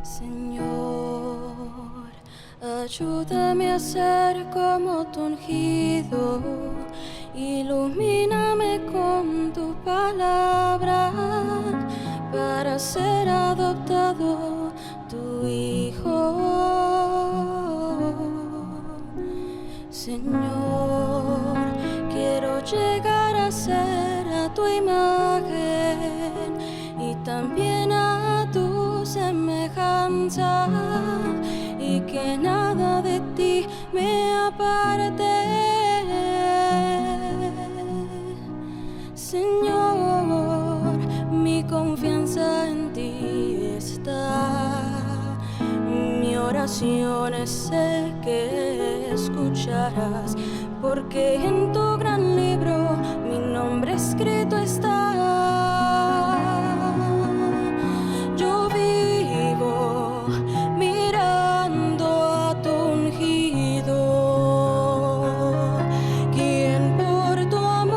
Señor, ayúdame a ser como tu ungido, ilumíname con tu palabra para ser adoptado tu hijo. Señor, quiero llegar a ser a tu imagen y también a tu semejanza, y que nada de ti me aparte. Señor, mi confianza en ti está, mi oración sé que escucharás, porque en tu gran libro mi nombre escrito está. Yo vivo mirando a tu ungido, quien por tu amor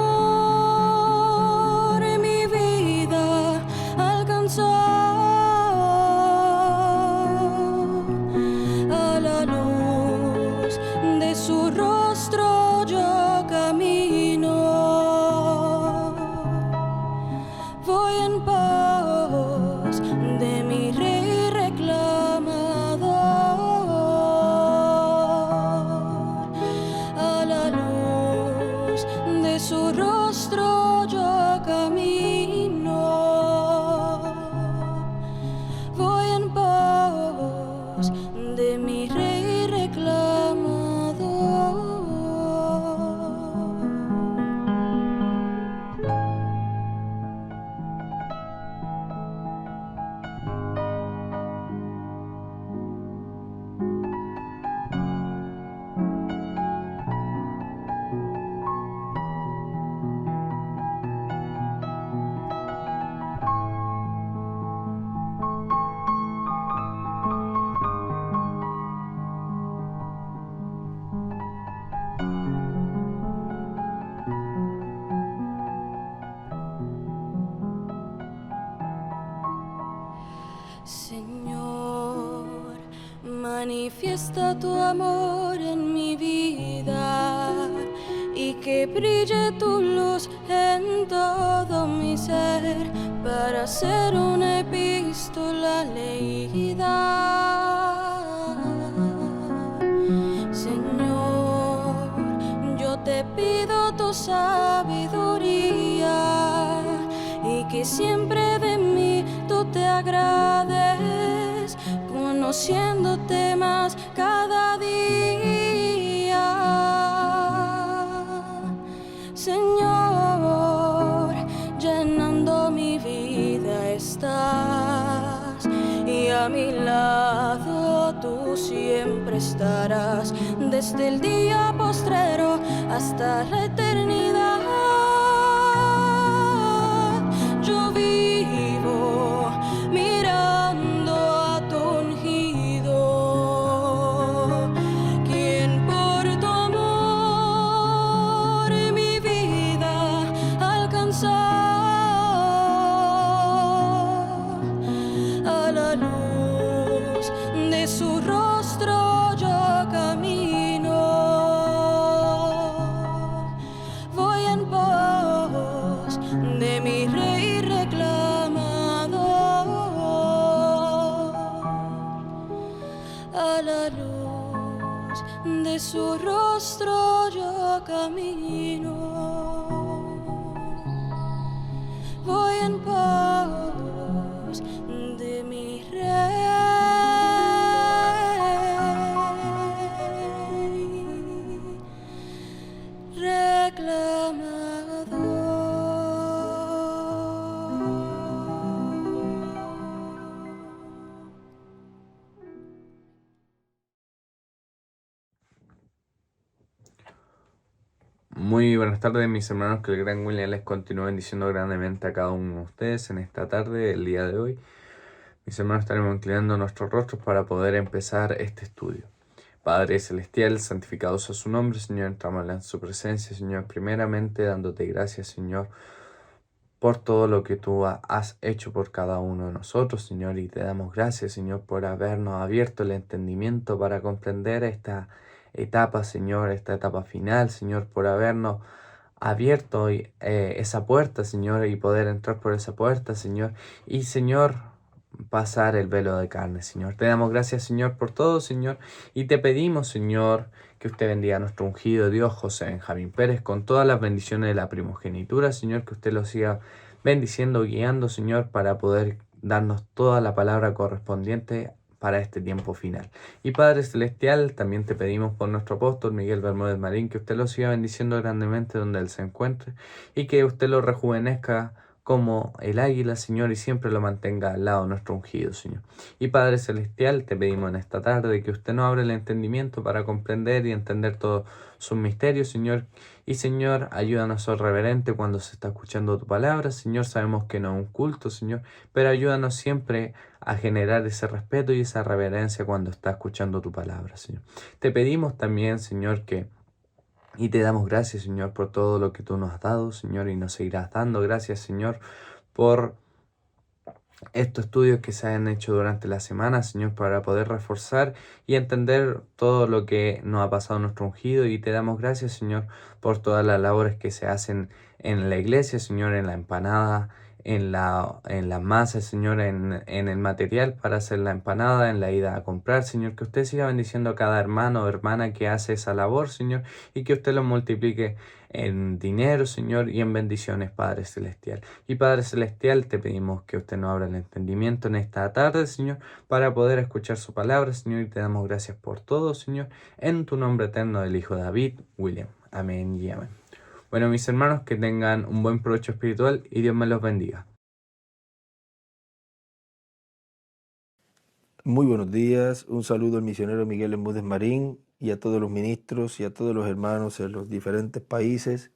mi vida alcanzó. A la luz de su rostro yo camino, voy en pos de mi Rey reclamador. A la luz de su rostro yo camino, voy en pos de mi Rey reclamador. Señor, manifiesta tu amor en mi vida y que brille tu luz en todo mi ser para ser una epístola leída. Señor, yo te pido tu sabiduría y que siempre de mí tú te agrades, conociéndote más cada día. Señor, llenando mi vida estás, y a mi lado tú siempre estarás, desde el día postrero hasta la eternidad. Yo vivo mirando a tu ungido, quien por tu amor mi vida alcanzó. A la luz de su rostro yo camino, voy en pos de mi Rey reclamador. A la luz de su rostro yo camino, voy en pos de mi Rey reclamador. Muy buenas tardes, mis hermanos, que el gran William les continúe bendiciendo grandemente a cada uno de ustedes en esta tarde, el día de hoy. Mis hermanos, estaremos inclinando nuestros rostros para poder empezar este estudio. Padre Celestial, santificado sea su nombre, Señor, entramos en su presencia, Señor, primeramente dándote gracias, Señor, por todo lo que tú has hecho por cada uno de nosotros, Señor, y te damos gracias, Señor, por habernos abierto el entendimiento para comprender esta etapa, Señor, esta etapa final, Señor, por habernos abierto esa puerta, Señor, y poder entrar por esa puerta, Señor, y, Señor, pasar el velo de carne, Señor. Te damos gracias, Señor, por todo, Señor, y te pedimos, Señor, que usted bendiga a nuestro ungido Dios, José Benjamín Pérez, con todas las bendiciones de la primogenitura, Señor, que usted lo siga bendiciendo, guiando, Señor, para poder darnos toda la palabra correspondiente para este tiempo final. Y Padre Celestial, también te pedimos por nuestro apóstol Miguel Bermúdez Marín, que usted lo siga bendiciendo grandemente donde él se encuentre y que usted lo rejuvenezca como el águila, Señor, y siempre lo mantenga al lado de nuestro ungido, Señor. Y Padre Celestial, te pedimos en esta tarde que usted nos abra el entendimiento para comprender y entender todos sus misterios, Señor. Y Señor, ayúdanos a ser reverente cuando se está escuchando tu palabra, Señor. Sabemos que no es un culto, Señor, pero ayúdanos siempre a generar ese respeto y esa reverencia cuando está escuchando tu palabra, Señor. Te pedimos también, Señor, y te damos gracias, Señor, por todo lo que tú nos has dado, Señor, y nos seguirás dando. Gracias, Señor, por estos estudios que se han hecho durante la semana, Señor, para poder reforzar y entender todo lo que nos ha pasado en nuestro ungido. Y te damos gracias, Señor, por todas las labores que se hacen en la iglesia, Señor, en la empanada, en la masa, Señor, en el material para hacer la empanada, en la ida a comprar, Señor. Que usted siga bendiciendo a cada hermano o hermana que hace esa labor, Señor, y que usted lo multiplique en dinero, Señor, y en bendiciones, Padre Celestial. Y Padre Celestial, te pedimos que usted nos abra el entendimiento en esta tarde, Señor, para poder escuchar su palabra, Señor, y te damos gracias por todo, Señor, en tu nombre eterno del Hijo de David, William. Amén y amén. Bueno, mis hermanos, que tengan un buen provecho espiritual y Dios me los bendiga. Muy buenos días, un saludo al misionero Miguel Bermúdez Marín y a todos los ministros y a todos los hermanos en los diferentes países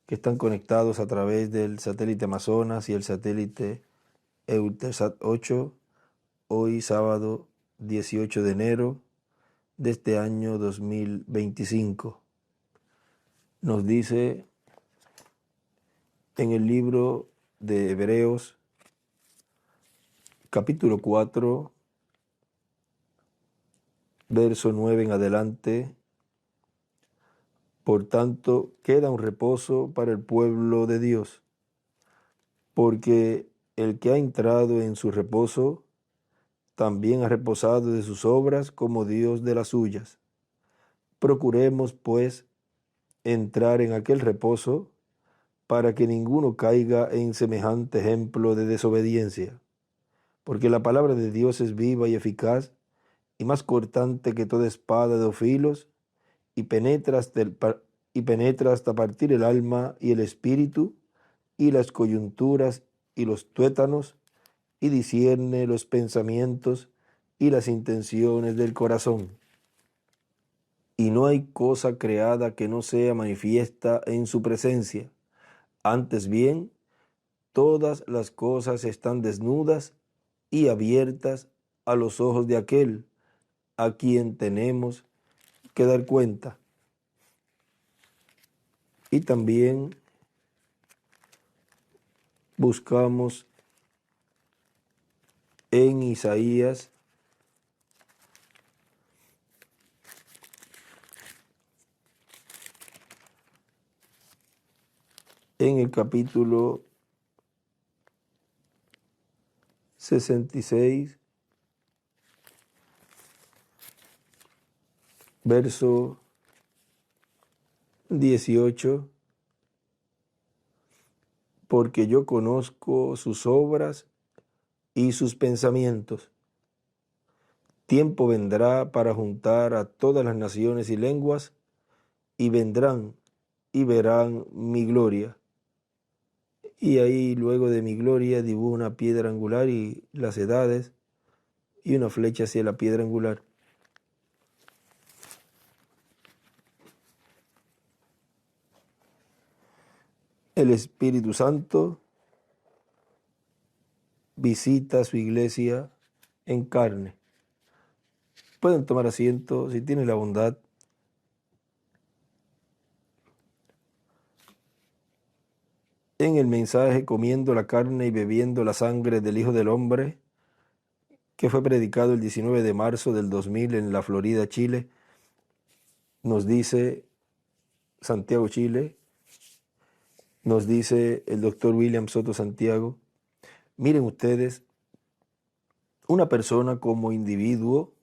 que están conectados a través del satélite Amazonas y el satélite Eutelsat 8, hoy sábado 18 de enero de este año 2025. Nos dice en el libro de Hebreos, capítulo 4, verso 9 en adelante: por tanto, queda un reposo para el pueblo de Dios, porque el que ha entrado en su reposo también ha reposado de sus obras como Dios de las suyas. Procuremos, pues, entrar en aquel reposo para que ninguno caiga en semejante ejemplo de desobediencia, porque la palabra de Dios es viva y eficaz y más cortante que toda espada de dos filos, y penetra hasta partir el alma y el espíritu y las coyunturas y los tuétanos, y discierne los pensamientos y las intenciones del corazón. Y no hay cosa creada que no sea manifiesta en su presencia. Antes bien, todas las cosas están desnudas y abiertas a los ojos de aquel a quien tenemos que dar cuenta. Y también buscamos en Isaías en el capítulo 66, verso 18, porque yo conozco sus obras y sus pensamientos. Tiempo vendrá para juntar a todas las naciones y lenguas, y vendrán y verán mi gloria. Y ahí, luego de mi gloria, dibuja una piedra angular y las edades, y una flecha hacia la piedra angular. el Espíritu Santo visita su iglesia en carne. Pueden tomar asiento si tienen la bondad. En el mensaje Comiendo la carne y bebiendo la sangre del Hijo del Hombre, que fue predicado el 19 de marzo del 2000 en la Florida, Chile, nos dice Santiago, Chile, nos dice el doctor William Soto Santiago, miren ustedes, una persona como individuo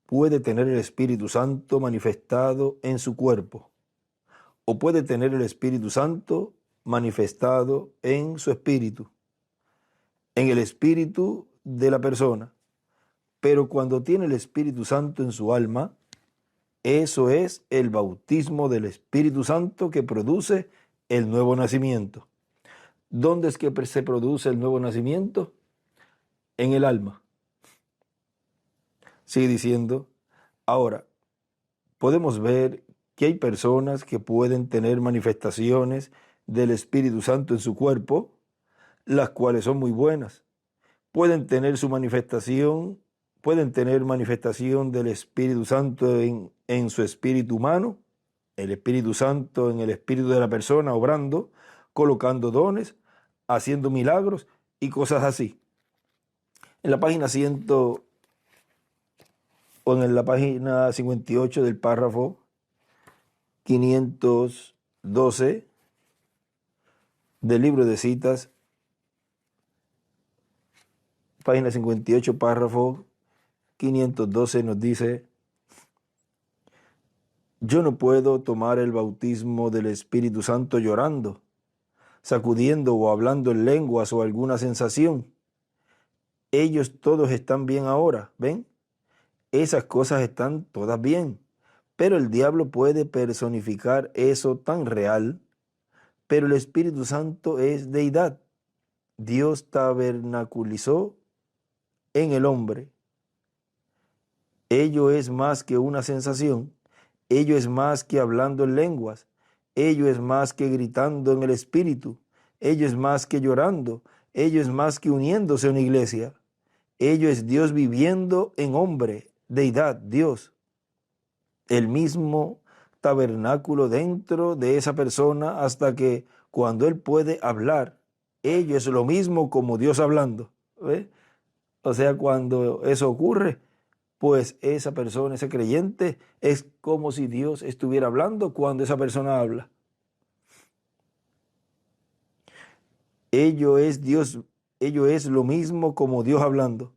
puede tener el Espíritu Santo manifestado en su cuerpo, o puede tener el Espíritu Santo manifestado en su espíritu, en el espíritu de la persona. Pero cuando tiene el Espíritu Santo en su alma, eso es el bautismo del Espíritu Santo que produce el nuevo nacimiento. ¿Dónde es que se produce el nuevo nacimiento? En el alma. Sigue diciendo, ahora, podemos ver que hay personas que pueden tener manifestaciones del Espíritu Santo en su cuerpo, las cuales son muy buenas. Pueden tener manifestación del Espíritu Santo en su espíritu humano, el Espíritu Santo en el espíritu de la persona, obrando, colocando dones, haciendo milagros y cosas así. En la página 58 del párrafo 512 del libro de citas, página 58, párrafo 512 nos dice, yo no puedo tomar el bautismo del Espíritu Santo llorando, sacudiendo o hablando en lenguas o alguna sensación. Ellos todos están bien ahora, ¿ven? Esas cosas están todas bien, pero el diablo puede personificar eso tan real, pero el Espíritu Santo es deidad. Dios tabernaculizó en el hombre. Ello es más que una sensación, ello es más que hablando en lenguas, ello es más que gritando en el Espíritu, ello es más que llorando, ello es más que uniéndose a una iglesia. Ello es Dios viviendo en hombre, deidad, Dios. El mismo tabernáculo dentro de esa persona hasta que cuando Él puede hablar, ello es lo mismo como Dios hablando. ¿Ve? O sea, cuando eso ocurre, pues esa persona, ese creyente, es como si Dios estuviera hablando cuando esa persona habla. Ello es Dios, ello es lo mismo como Dios hablando.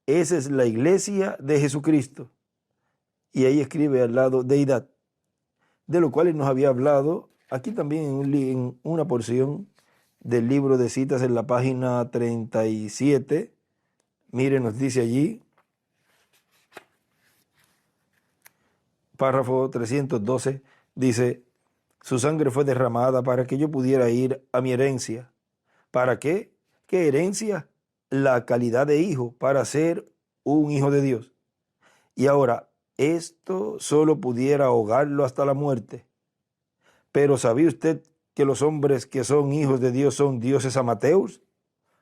Esa es la iglesia de Jesucristo. Y ahí escribe al lado deidad, de lo cual Él nos había hablado aquí también en una porción del libro de citas en la página 37. Miren, nos dice allí, párrafo 312, dice, su sangre fue derramada para que yo pudiera ir a mi herencia. ¿Para qué? ¿Qué herencia? La calidad de hijo, para ser un hijo de Dios. Y ahora, esto solo pudiera ahogarlo hasta la muerte. Pero ¿sabía usted que los hombres que son hijos de Dios son dioses amateurs?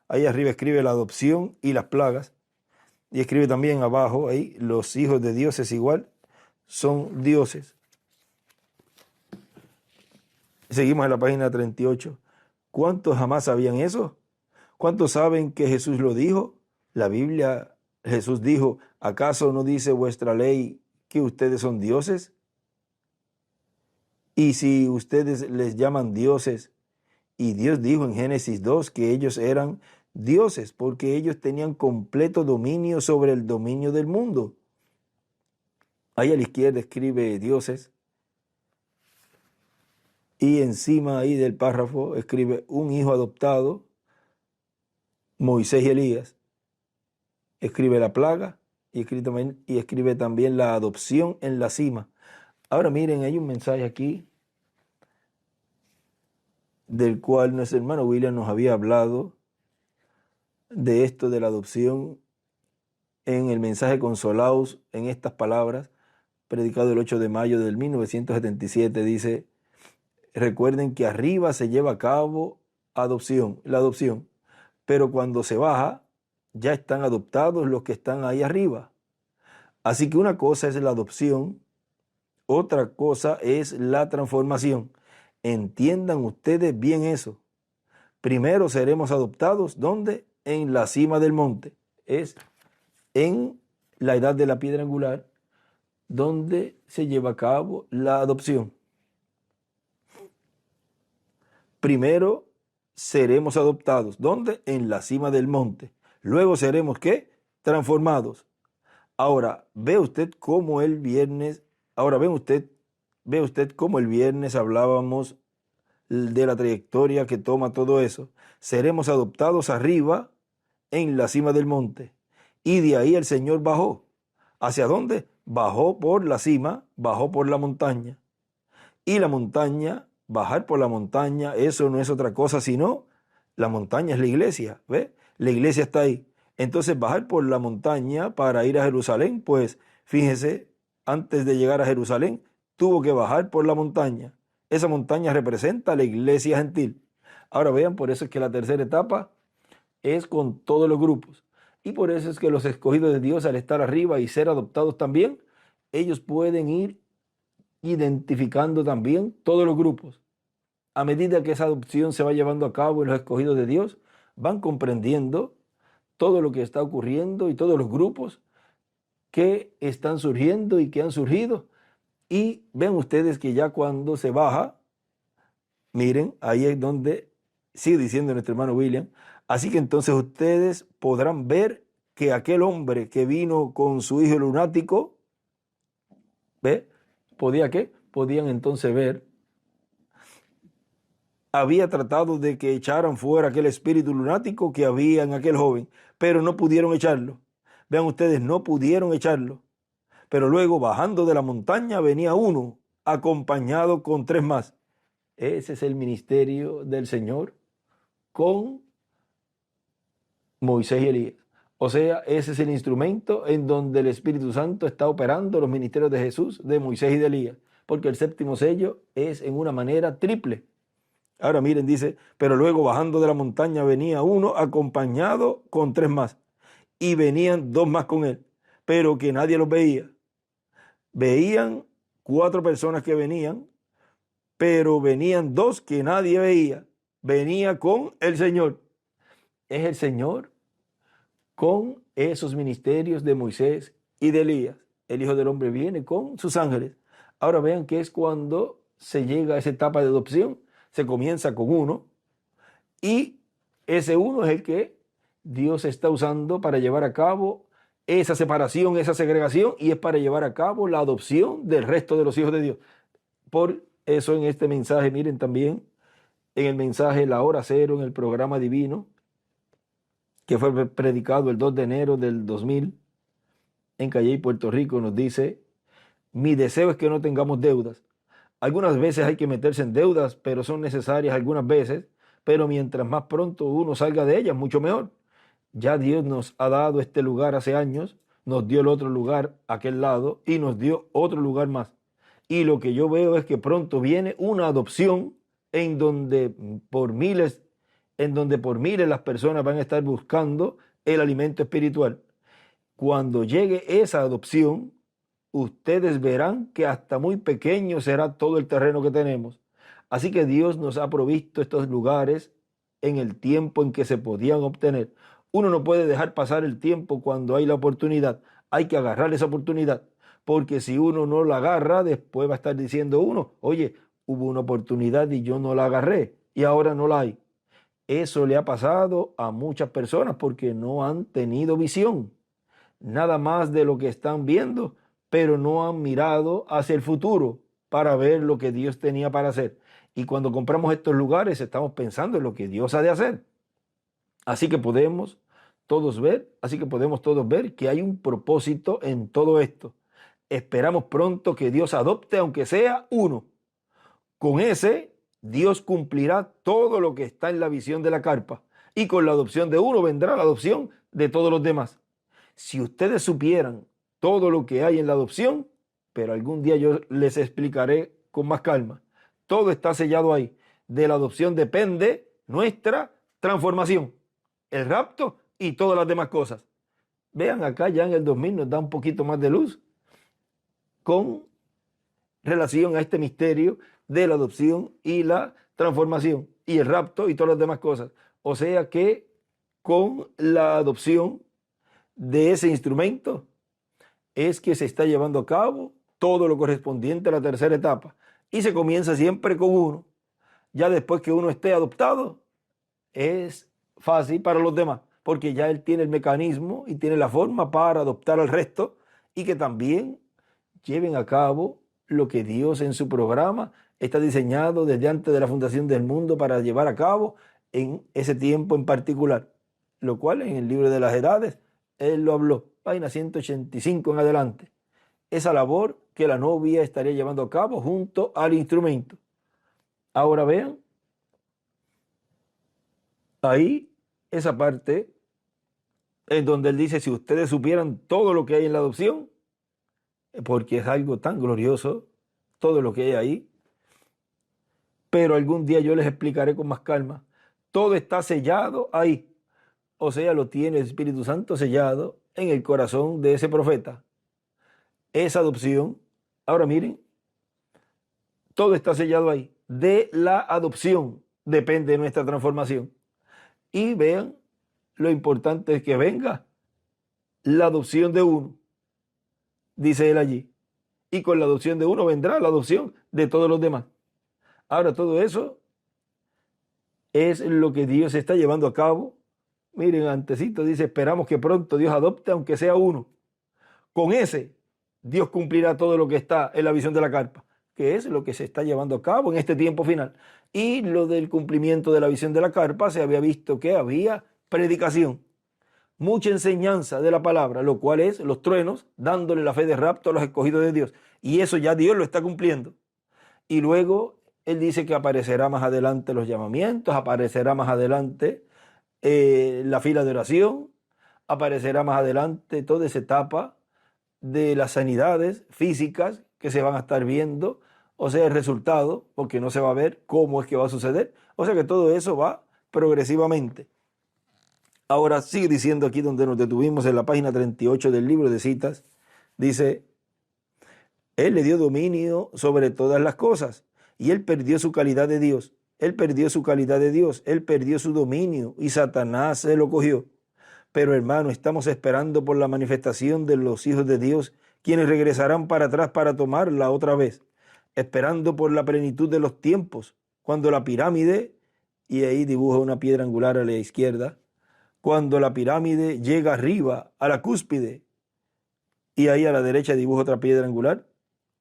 Ahí arriba escribe la adopción y las plagas. Y escribe también abajo, ahí, los hijos de Dios es igual, son dioses. Seguimos en la página 38. ¿Cuántos jamás sabían eso? ¿Cuántos saben que Jesús lo dijo? La Biblia, Jesús dijo, ¿acaso no dice vuestra ley que ustedes son dioses? Y si ustedes les llaman dioses, y Dios dijo en Génesis 2 que ellos eran dioses, porque ellos tenían completo dominio sobre el dominio del mundo. Ahí a la izquierda escribe dioses, y encima ahí del párrafo escribe un hijo adoptado, Moisés y Elías. Escribe la plaga y escribe también la adopción en la cima. Ahora miren, hay un mensaje aquí del cual nuestro hermano William nos había hablado de esto de la adopción en el mensaje Consolaos en estas palabras, predicado el 8 de mayo del 1977, dice, recuerden que arriba se lleva a cabo la adopción, pero cuando se baja, ya están adoptados los que están ahí arriba. Así que una cosa es la adopción, otra cosa es la transformación. Entiendan ustedes bien eso. Primero seremos adoptados, ¿dónde? En la cima del monte. Es en la edad de la piedra angular, donde se lleva a cabo la adopción. Primero seremos adoptados, ¿dónde? En la cima del monte. Luego seremos, ¿qué? Transformados. Ahora, ve usted cómo el viernes hablábamos de la trayectoria que toma todo eso. Seremos adoptados arriba en la cima del monte. Y de ahí el Señor bajó. ¿Hacia dónde? Bajó por la cima, bajó por la montaña. Y la montaña, bajar por la montaña, eso no es otra cosa sino, la montaña es la iglesia, ¿ve? La iglesia está ahí. Entonces bajar por la montaña para ir a Jerusalén, pues fíjese, antes de llegar a Jerusalén, tuvo que bajar por la montaña. Esa montaña representa a la iglesia gentil. Ahora vean, por eso es que la tercera etapa es con todos los grupos. Y por eso es que los escogidos de Dios, al estar arriba y ser adoptados también, ellos pueden ir identificando también todos los grupos. A medida que esa adopción se va llevando a cabo en los escogidos de Dios, van comprendiendo todo lo que está ocurriendo y todos los grupos que están surgiendo y que han surgido. Y ven ustedes que ya cuando se baja, miren, ahí es donde sigue diciendo nuestro hermano William. Así que entonces ustedes podrán ver que aquel hombre que vino con su hijo lunático, ¿ve? Podían entonces ver, había tratado de que echaran fuera aquel espíritu lunático que había en aquel joven, pero no pudieron echarlo. Vean ustedes, no pudieron echarlo. Pero luego, bajando de la montaña, venía uno, acompañado con 3 más. Ese es el ministerio del Señor con Moisés y Elías. O sea, ese es el instrumento en donde el Espíritu Santo está operando los ministerios de Jesús, de Moisés y de Elías. Porque el séptimo sello es en una manera triple. Ahora miren, dice, pero luego bajando de la montaña venía uno acompañado con 3 más. Y venían 2 más con él, pero que nadie los veía. Veían 4 personas que venían, pero venían 2 que nadie veía. Venía con el Señor. Es el Señor con esos ministerios de Moisés y de Elías. El Hijo del Hombre viene con sus ángeles. Ahora vean que es cuando se llega a esa etapa de adopción. Se comienza con uno y ese uno es el que Dios está usando para llevar a cabo esa separación, esa segregación, y es para llevar a cabo la adopción del resto de los hijos de Dios. Por eso en este mensaje, miren también, en el mensaje La Hora Cero, en el programa divino, que fue predicado el 2 de enero del 2000, en Calley, Puerto Rico, nos dice, mi deseo es que no tengamos deudas. Algunas veces hay que meterse en deudas, pero son necesarias algunas veces, pero mientras más pronto uno salga de ellas, mucho mejor. Ya Dios nos ha dado este lugar hace años, nos dio el otro lugar a aquel lado y nos dio otro lugar más. Y lo que yo veo es que pronto viene una adopción en donde por miles las personas van a estar buscando el alimento espiritual. Cuando llegue esa adopción, ustedes verán que hasta muy pequeño será todo el terreno que tenemos. Así que Dios nos ha provisto estos lugares en el tiempo en que se podían obtener. Uno no puede dejar pasar el tiempo cuando hay la oportunidad. Hay que agarrar esa oportunidad, porque si uno no la agarra, después va a estar diciendo uno, oye, hubo una oportunidad y yo no la agarré y ahora no la hay. Eso le ha pasado a muchas personas porque no han tenido visión. Nada más de lo que están viendo, pero no han mirado hacia el futuro para ver lo que Dios tenía para hacer. Y cuando compramos estos lugares estamos pensando en lo que Dios ha de hacer. Así que podemos todos ver que hay un propósito en todo esto. Esperamos pronto que Dios adopte, aunque sea uno. Con ese, Dios cumplirá todo lo que está en la visión de la carpa. Y con la adopción de uno vendrá la adopción de todos los demás. Si ustedes supieran todo lo que hay en la adopción, pero algún día yo les explicaré con más calma. Todo está sellado ahí. De la adopción depende nuestra transformación, el rapto y todas las demás cosas. Vean, acá ya en el 2000 nos da un poquito más de luz con relación a este misterio de la adopción y la transformación y el rapto y todas las demás cosas. O sea que con la adopción de ese instrumento es que se está llevando a cabo todo lo correspondiente a la tercera etapa. Y se comienza siempre con uno. Ya después que uno esté adoptado, es fácil para los demás, porque ya él tiene el mecanismo y tiene la forma para adoptar al resto y que también lleven a cabo lo que Dios en su programa está diseñado desde antes de la fundación del mundo para llevar a cabo en ese tiempo en particular, lo cual en el libro de las edades él lo habló, página 185 en adelante. Esa labor que la novia estaría llevando a cabo junto al instrumento. Ahora vean, ahí esa parte en donde él dice, si ustedes supieran todo lo que hay en la adopción, porque es algo tan glorioso, todo lo que hay ahí, pero algún día yo les explicaré con más calma. Todo está sellado ahí, o sea, lo tiene el Espíritu Santo sellado en el corazón de ese profeta. Esa adopción, ahora miren, todo está sellado ahí. De la adopción depende nuestra transformación. Y vean, lo importante es que venga la adopción de uno, dice él allí. Y con la adopción de uno vendrá la adopción de todos los demás. Ahora, todo eso es lo que Dios está llevando a cabo. Miren, antecito dice, esperamos que pronto Dios adopte, aunque sea uno. Con ese, Dios cumplirá todo lo que está en la visión de la carpa, que es lo que se está llevando a cabo en este tiempo final. Y lo del cumplimiento de la visión de la carpa, se había visto que había predicación, mucha enseñanza de la palabra, lo cual es los truenos, dándole la fe de rapto a los escogidos de Dios. Y eso ya Dios lo está cumpliendo. Y luego él dice que aparecerá más adelante los llamamientos, aparecerá más adelante la fila de oración, aparecerá más adelante toda esa etapa de las sanidades físicas que se van a estar viendo, o sea, el resultado, porque no se va a ver cómo es que va a suceder. O sea que todo eso va progresivamente. Ahora sigue diciendo aquí donde nos detuvimos en la página 38 del libro de citas, dice, él le dio dominio sobre todas las cosas y él perdió su calidad de Dios. Él perdió su calidad de Dios, él perdió su dominio y Satanás se lo cogió. Pero hermano, estamos esperando por la manifestación de los hijos de Dios, quienes regresarán para atrás para tomarla otra vez, esperando por la plenitud de los tiempos, cuando la pirámide, y ahí dibuja una piedra angular a la izquierda, cuando la pirámide llega arriba a la cúspide, y ahí a la derecha dibuja otra piedra angular,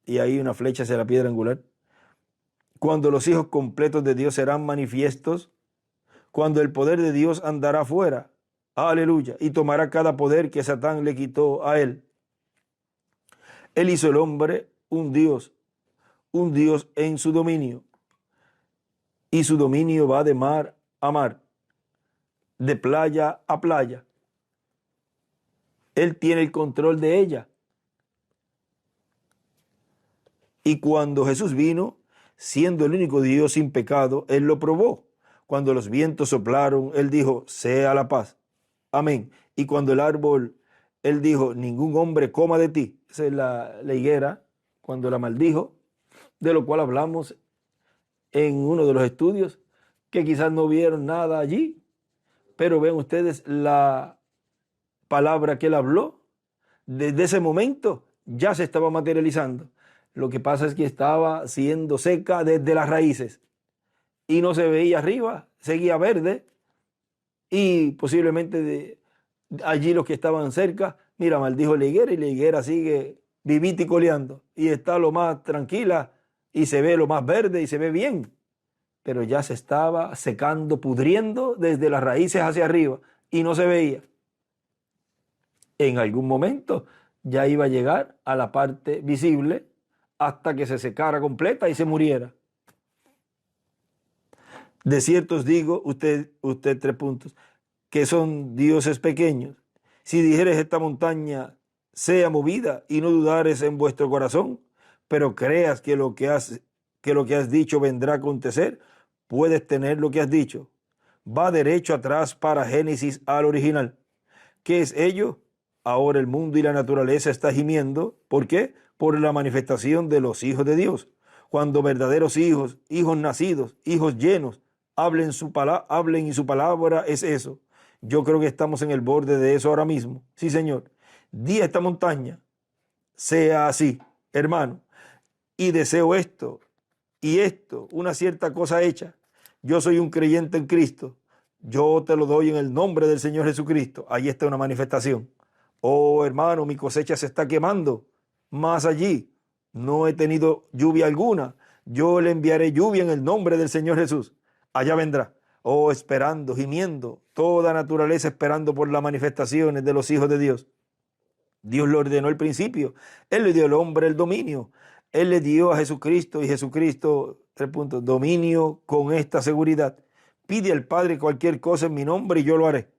y ahí una flecha hacia la piedra angular, cuando los hijos completos de Dios serán manifiestos, cuando el poder de Dios andará fuera, aleluya, y tomará cada poder que Satán le quitó a él. Él hizo el hombre un Dios en su dominio, y su dominio va de mar a mar, de playa a playa. Él tiene el control de ella. Y cuando Jesús vino, siendo el único Dios sin pecado, Él lo probó. Cuando los vientos soplaron, Él dijo, sea la paz. Amén. Y cuando el árbol, Él dijo, ningún hombre coma de ti. Esa es la higuera, cuando la maldijo, de lo cual hablamos en uno de los estudios, que quizás no vieron nada allí, pero ven ustedes la palabra que Él habló. Desde ese momento ya se estaba materializando. Lo que pasa es que estaba siendo seca desde las raíces y no se veía arriba, seguía verde y posiblemente allí los que estaban cerca, mira, maldijo la higuera y la higuera sigue vivita y coleando y está lo más tranquila y se ve lo más verde y se ve bien, pero ya se estaba secando, pudriendo desde las raíces hacia arriba y no se veía. En algún momento ya iba a llegar a la parte visible hasta que se secara completa y se muriera. De cierto os digo, usted 3 puntos, que son dioses pequeños. Si dijeres esta montaña sea movida y no dudares en vuestro corazón, pero creas que lo que has que lo que has dicho vendrá a acontecer, puedes tener lo que has dicho. Va derecho atrás para Génesis al original. ¿Qué es ello? Ahora el mundo y la naturaleza está gimiendo. ¿Por qué? Por la manifestación de los hijos de Dios. Cuando verdaderos hijos, hijos nacidos, hijos llenos, hablen y su palabra es eso. Yo creo que estamos en el borde de eso ahora mismo. Sí, Señor. Di a esta montaña, sea así, hermano. Y deseo esto y esto, una cierta cosa hecha. Yo soy un creyente en Cristo. Yo te lo doy en el nombre del Señor Jesucristo. Ahí está una manifestación. Oh, hermano, mi cosecha se está quemando. Más allí, no he tenido lluvia alguna. Yo le enviaré lluvia en el nombre del Señor Jesús. Allá vendrá. Oh, esperando, gimiendo, toda naturaleza esperando por las manifestaciones de los hijos de Dios. Dios lo ordenó al principio. Él le dio al hombre el dominio. Él le dio a Jesucristo y Jesucristo, 3 puntos, dominio con esta seguridad. Pide al Padre cualquier cosa en mi nombre y yo lo haré.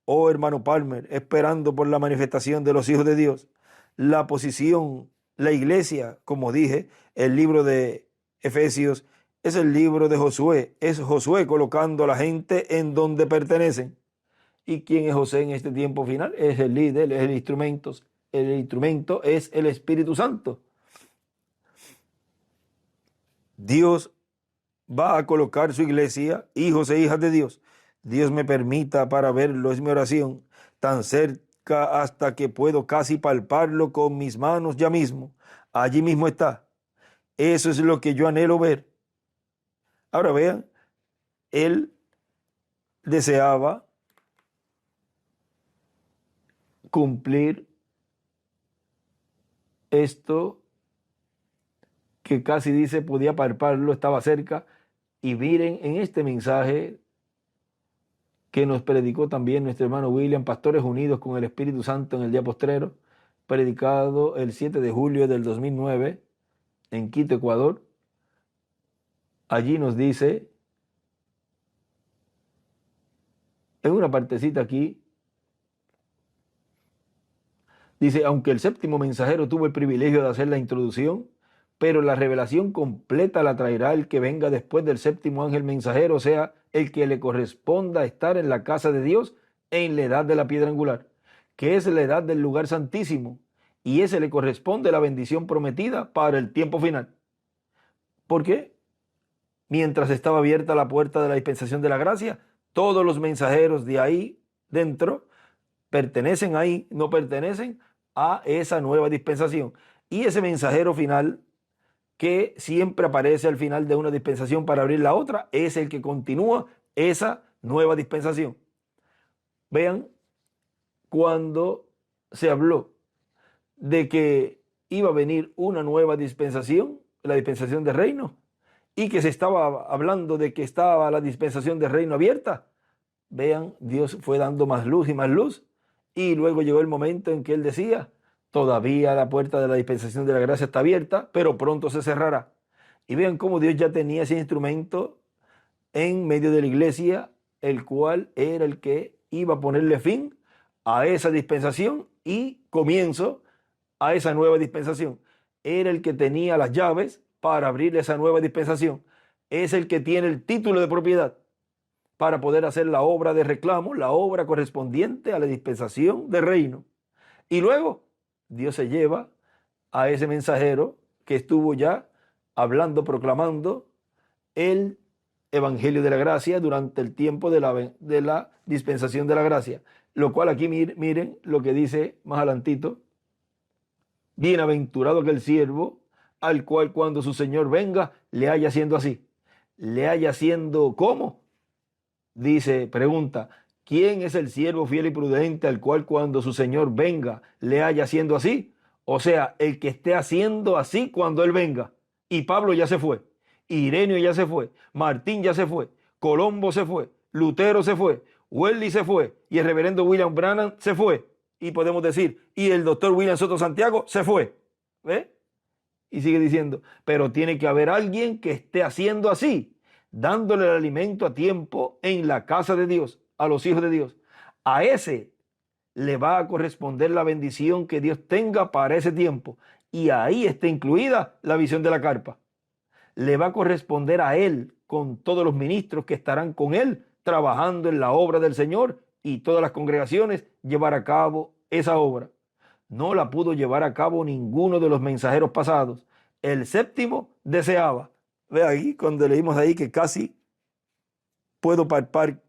Oh, hermano Palmer, esperando por la manifestación de los hijos de Dios. La posición, la iglesia, como dije, el libro de Efesios es el libro de Josué. Es Josué colocando a la gente en donde pertenecen. ¿Y quién es José en este tiempo final? Es el líder, es el instrumento. El instrumento es el Espíritu Santo. Dios va a colocar su iglesia, hijos e hijas de Dios. Dios me permita para verlo, es mi oración, tan cerca hasta que puedo casi palparlo con mis manos ya mismo. Allí mismo está. Eso es lo que yo anhelo ver. Ahora vean, él deseaba cumplir esto que casi dice podía palparlo, estaba cerca. Y miren en este mensaje que nos predicó también nuestro hermano William, Pastores Unidos con el Espíritu Santo en el día postrero, predicado el 7 de julio del 2009 en Quito, Ecuador. Allí nos dice, en una partecita aquí, dice, aunque el séptimo mensajero tuvo el privilegio de hacer la introducción, pero la revelación completa la traerá el que venga después del séptimo ángel mensajero, o sea, el que le corresponda estar en la casa de Dios en la edad de la piedra angular, que es la edad del lugar santísimo, y ese le corresponde la bendición prometida para el tiempo final. ¿Por qué? Mientras estaba abierta la puerta de la dispensación de la gracia, todos los mensajeros de ahí dentro pertenecen ahí, no pertenecen a esa nueva dispensación. Y ese mensajero final, que siempre aparece al final de una dispensación para abrir la otra, es el que continúa esa nueva dispensación. Vean, cuando se habló de que iba a venir una nueva dispensación, la dispensación de reino, y que se estaba hablando de que estaba la dispensación de reino abierta, vean, Dios fue dando más luz, y luego llegó el momento en que él decía, todavía la puerta de la dispensación de la gracia está abierta, pero pronto se cerrará. Y vean cómo Dios ya tenía ese instrumento en medio de la iglesia, el cual era el que iba a ponerle fin a esa dispensación y comienzo a esa nueva dispensación. Era el que tenía las llaves para abrir esa nueva dispensación. Es el que tiene el título de propiedad para poder hacer la obra de reclamo, la obra correspondiente a la dispensación de reino. Y luego Dios se lleva a ese mensajero que estuvo ya hablando, proclamando el evangelio de la gracia durante el tiempo de la dispensación de la gracia. Lo cual aquí miren lo que dice más adelantito. Bienaventurado aquel siervo al cual cuando su Señor venga le haya siendo así. Le haya siendo ¿cómo? Dice, pregunta, ¿quién es el siervo fiel y prudente al cual cuando su Señor venga le haya haciendo así? O sea, el que esté haciendo así cuando Él venga. Y Pablo ya se fue, Ireneo ya se fue, Martín ya se fue, Colombo se fue, Lutero se fue, Wesley se fue y el reverendo William Branham se fue. Y podemos decir, y el doctor William Soto Santiago se fue. ¿Ve? Y sigue diciendo, pero tiene que haber alguien que esté haciendo así, dándole el alimento a tiempo en la casa de Dios, a los hijos de Dios. A ese le va a corresponder la bendición que Dios tenga para ese tiempo. Y ahí está incluida la visión de la carpa. le va a corresponder a él con todos los ministros que estarán con él trabajando en la obra del Señor y todas las congregaciones llevar a cabo esa obra. No la pudo llevar a cabo ninguno de los mensajeros pasados. El séptimo deseaba. Ve ahí, cuando leímos ahí que casi puedo palpar,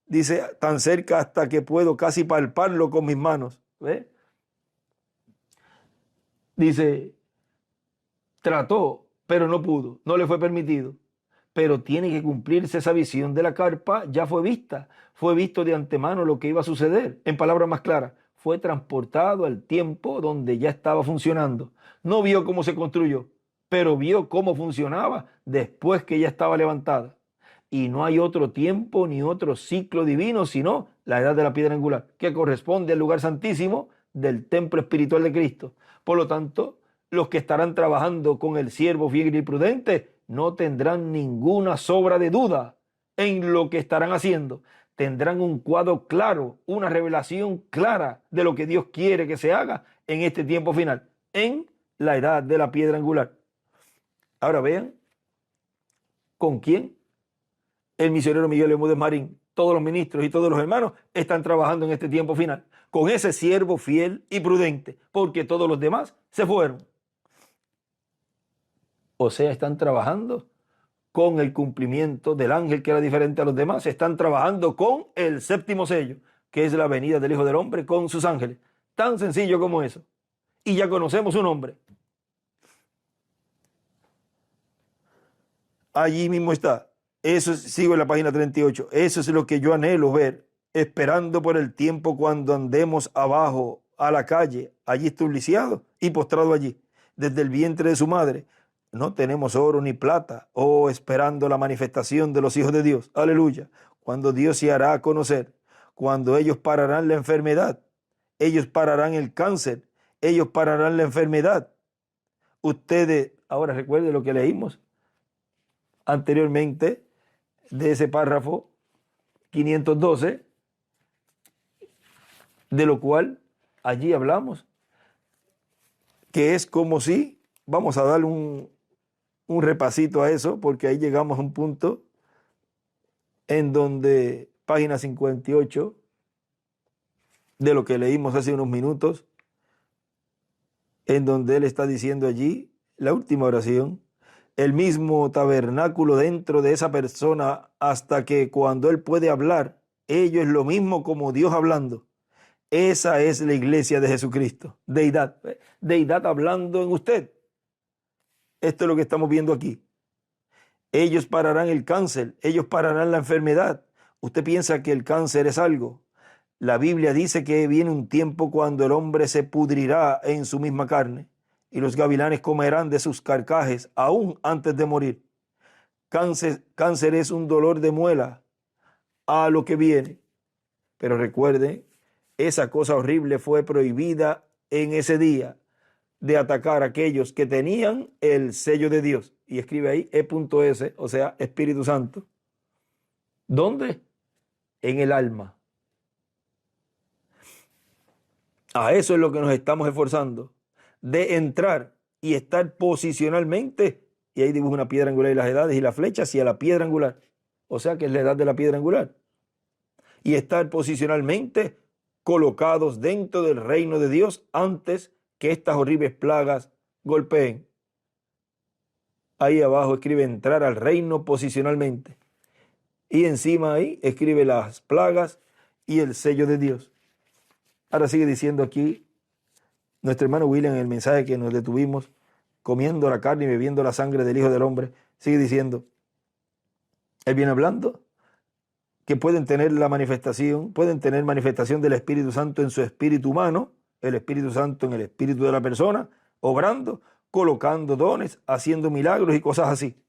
dice, tan cerca hasta que puedo casi palparlo con mis manos. ¿Ve? Dice, trató, pero no pudo, no le fue permitido. Pero tiene que cumplirse esa visión de la carpa, ya fue vista. Fue visto de antemano lo que iba a suceder. En palabras más claras, fue transportado al tiempo donde ya estaba funcionando. No vio cómo se construyó, pero vio cómo funcionaba después que ya estaba levantada. Y no hay otro tiempo ni otro ciclo divino, sino la edad de la piedra angular, que corresponde al lugar santísimo del templo espiritual de Cristo. Por lo tanto, los que estarán trabajando con el siervo fiel y prudente no tendrán ninguna sobra de duda en lo que estarán haciendo. Tendrán un cuadro claro, una revelación clara de lo que Dios quiere que se haga en este tiempo final, en la edad de la piedra angular. Ahora vean, ¿con quién? El misionero Miguel Bermúdez Marín, todos los ministros y todos los hermanos están trabajando en este tiempo final, con ese siervo fiel y prudente, porque todos los demás se fueron. O sea, están trabajando con el cumplimiento del ángel que era diferente a los demás. Están trabajando con el séptimo sello, que es la venida del Hijo del Hombre con sus ángeles. Tan sencillo como eso. Y ya conocemos su nombre. Allí mismo está. Eso sigo en la página 38. Eso es lo que yo anhelo ver, esperando por el tiempo cuando andemos abajo a la calle, allí estuliciado y postrado allí, desde el vientre de su madre. No tenemos oro ni plata, esperando la manifestación de los hijos de Dios. Aleluya. Cuando Dios se hará a conocer, cuando ellos pararán la enfermedad, ellos pararán el cáncer, ellos pararán la enfermedad. Ustedes, ahora recuerden lo que leímos anteriormente de ese párrafo 512, de lo cual allí hablamos, que es como si, vamos a darle un repasito a eso, porque ahí llegamos a un punto en donde, página 58, de lo que leímos hace unos minutos, en donde él está diciendo allí, la última oración, el mismo tabernáculo dentro de esa persona hasta que cuando él puede hablar, ello es lo mismo como Dios hablando. Esa es la iglesia de Jesucristo, deidad, deidad hablando en usted. Esto es lo que estamos viendo aquí. Ellos pararán el cáncer, ellos pararán la enfermedad. Usted piensa que el cáncer es algo. La Biblia dice que viene un tiempo cuando el hombre se pudrirá en su misma carne y los gavilanes comerán de sus carcajes aún antes de morir. Cáncer es un dolor de muela a lo que viene. Pero recuerde, esa cosa horrible fue prohibida en ese día, de atacar a aquellos que tenían el sello de Dios. Y escribe ahí E.S., o sea, Espíritu Santo. ¿Dónde? En el alma. A eso es lo que nos estamos esforzando, de entrar y estar posicionalmente, y ahí dibujo una piedra angular y las edades y la flecha hacia la piedra angular, o sea que es la edad de la piedra angular, y estar posicionalmente colocados dentro del reino de Dios antes que estas horribles plagas golpeen. Ahí abajo escribe entrar al reino posicionalmente, y encima ahí escribe las plagas y el sello de Dios. Ahora sigue diciendo aquí nuestro hermano William en el mensaje que nos detuvimos, comiendo la carne y bebiendo la sangre del Hijo del Hombre, sigue diciendo, él viene hablando que pueden tener manifestación del Espíritu Santo en su espíritu humano, el Espíritu Santo en el espíritu de la persona, obrando, colocando dones, haciendo milagros y cosas así.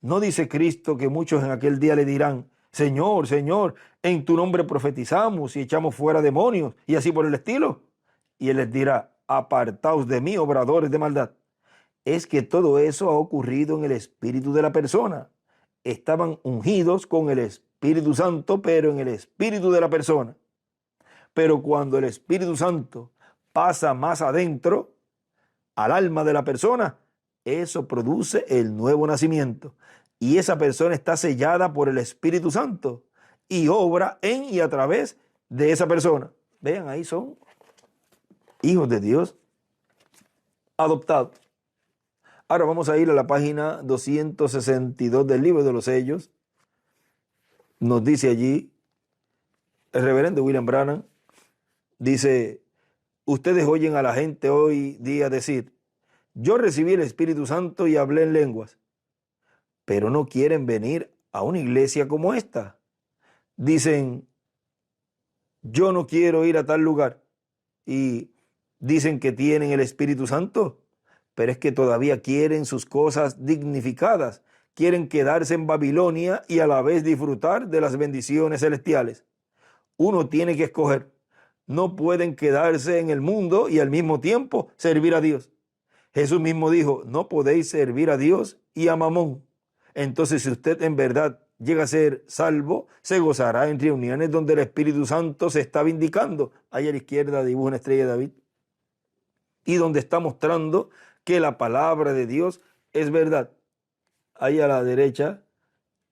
No dice Cristo que muchos en aquel día le dirán, Señor, Señor, en tu nombre profetizamos y echamos fuera demonios y así por el estilo. Y él les dirá, apartaos de mí, obradores de maldad. Es que todo eso ha ocurrido en el espíritu de la persona. Estaban ungidos con el Espíritu Santo, pero en el espíritu de la persona. Pero cuando el Espíritu Santo pasa más adentro, al alma de la persona, eso produce el nuevo nacimiento. Y esa persona está sellada por el Espíritu Santo y obra en y a través de esa persona. Vean, ahí son hijos de Dios adoptados. Ahora vamos a ir a la página 262 del libro de los sellos. Nos dice allí el reverendo William Branham, dice: ustedes oyen a la gente hoy día decir, yo recibí el Espíritu Santo y hablé en lenguas, pero no quieren venir a una iglesia como esta. Dicen, yo no quiero ir a tal lugar, y dicen que tienen el Espíritu Santo, pero es que todavía quieren sus cosas dignificadas, quieren quedarse en Babilonia y a la vez disfrutar de las bendiciones celestiales. Uno tiene que escoger. No pueden quedarse en el mundo y al mismo tiempo servir a Dios. Jesús mismo dijo, no podéis servir a Dios y a Mamón. Entonces, si usted en verdad llega a ser salvo, se gozará en reuniones donde el Espíritu Santo se está vindicando. Ahí a la izquierda dibuja una estrella de David. Y donde está mostrando que la palabra de Dios es verdad. Ahí a la derecha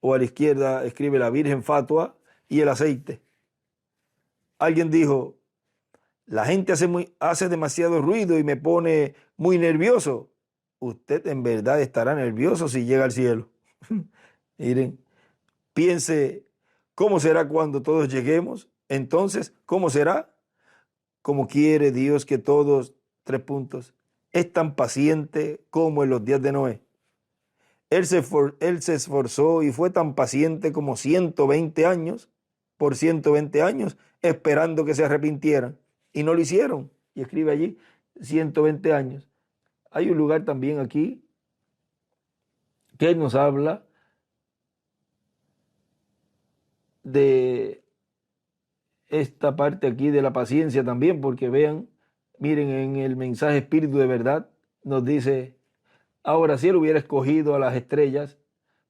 o a la izquierda escribe la Virgen Fatua y el aceite. Alguien dijo, la gente hace demasiado ruido y me pone muy nervioso. Usted en verdad estará nervioso si llega al cielo. Miren, piense, ¿cómo será cuando todos lleguemos? Entonces, ¿cómo será? Como quiere Dios que todos, es tan paciente como en los días de Noé. Él se esforzó y fue tan paciente como 120 años, por 120 años, esperando que se arrepintieran. Y no lo hicieron. Y escribe allí 120 años. Hay un lugar también aquí que nos habla de esta parte aquí de la paciencia también, porque vean, miren en el mensaje Espíritu de Verdad, nos dice, ahora si él hubiera escogido a las estrellas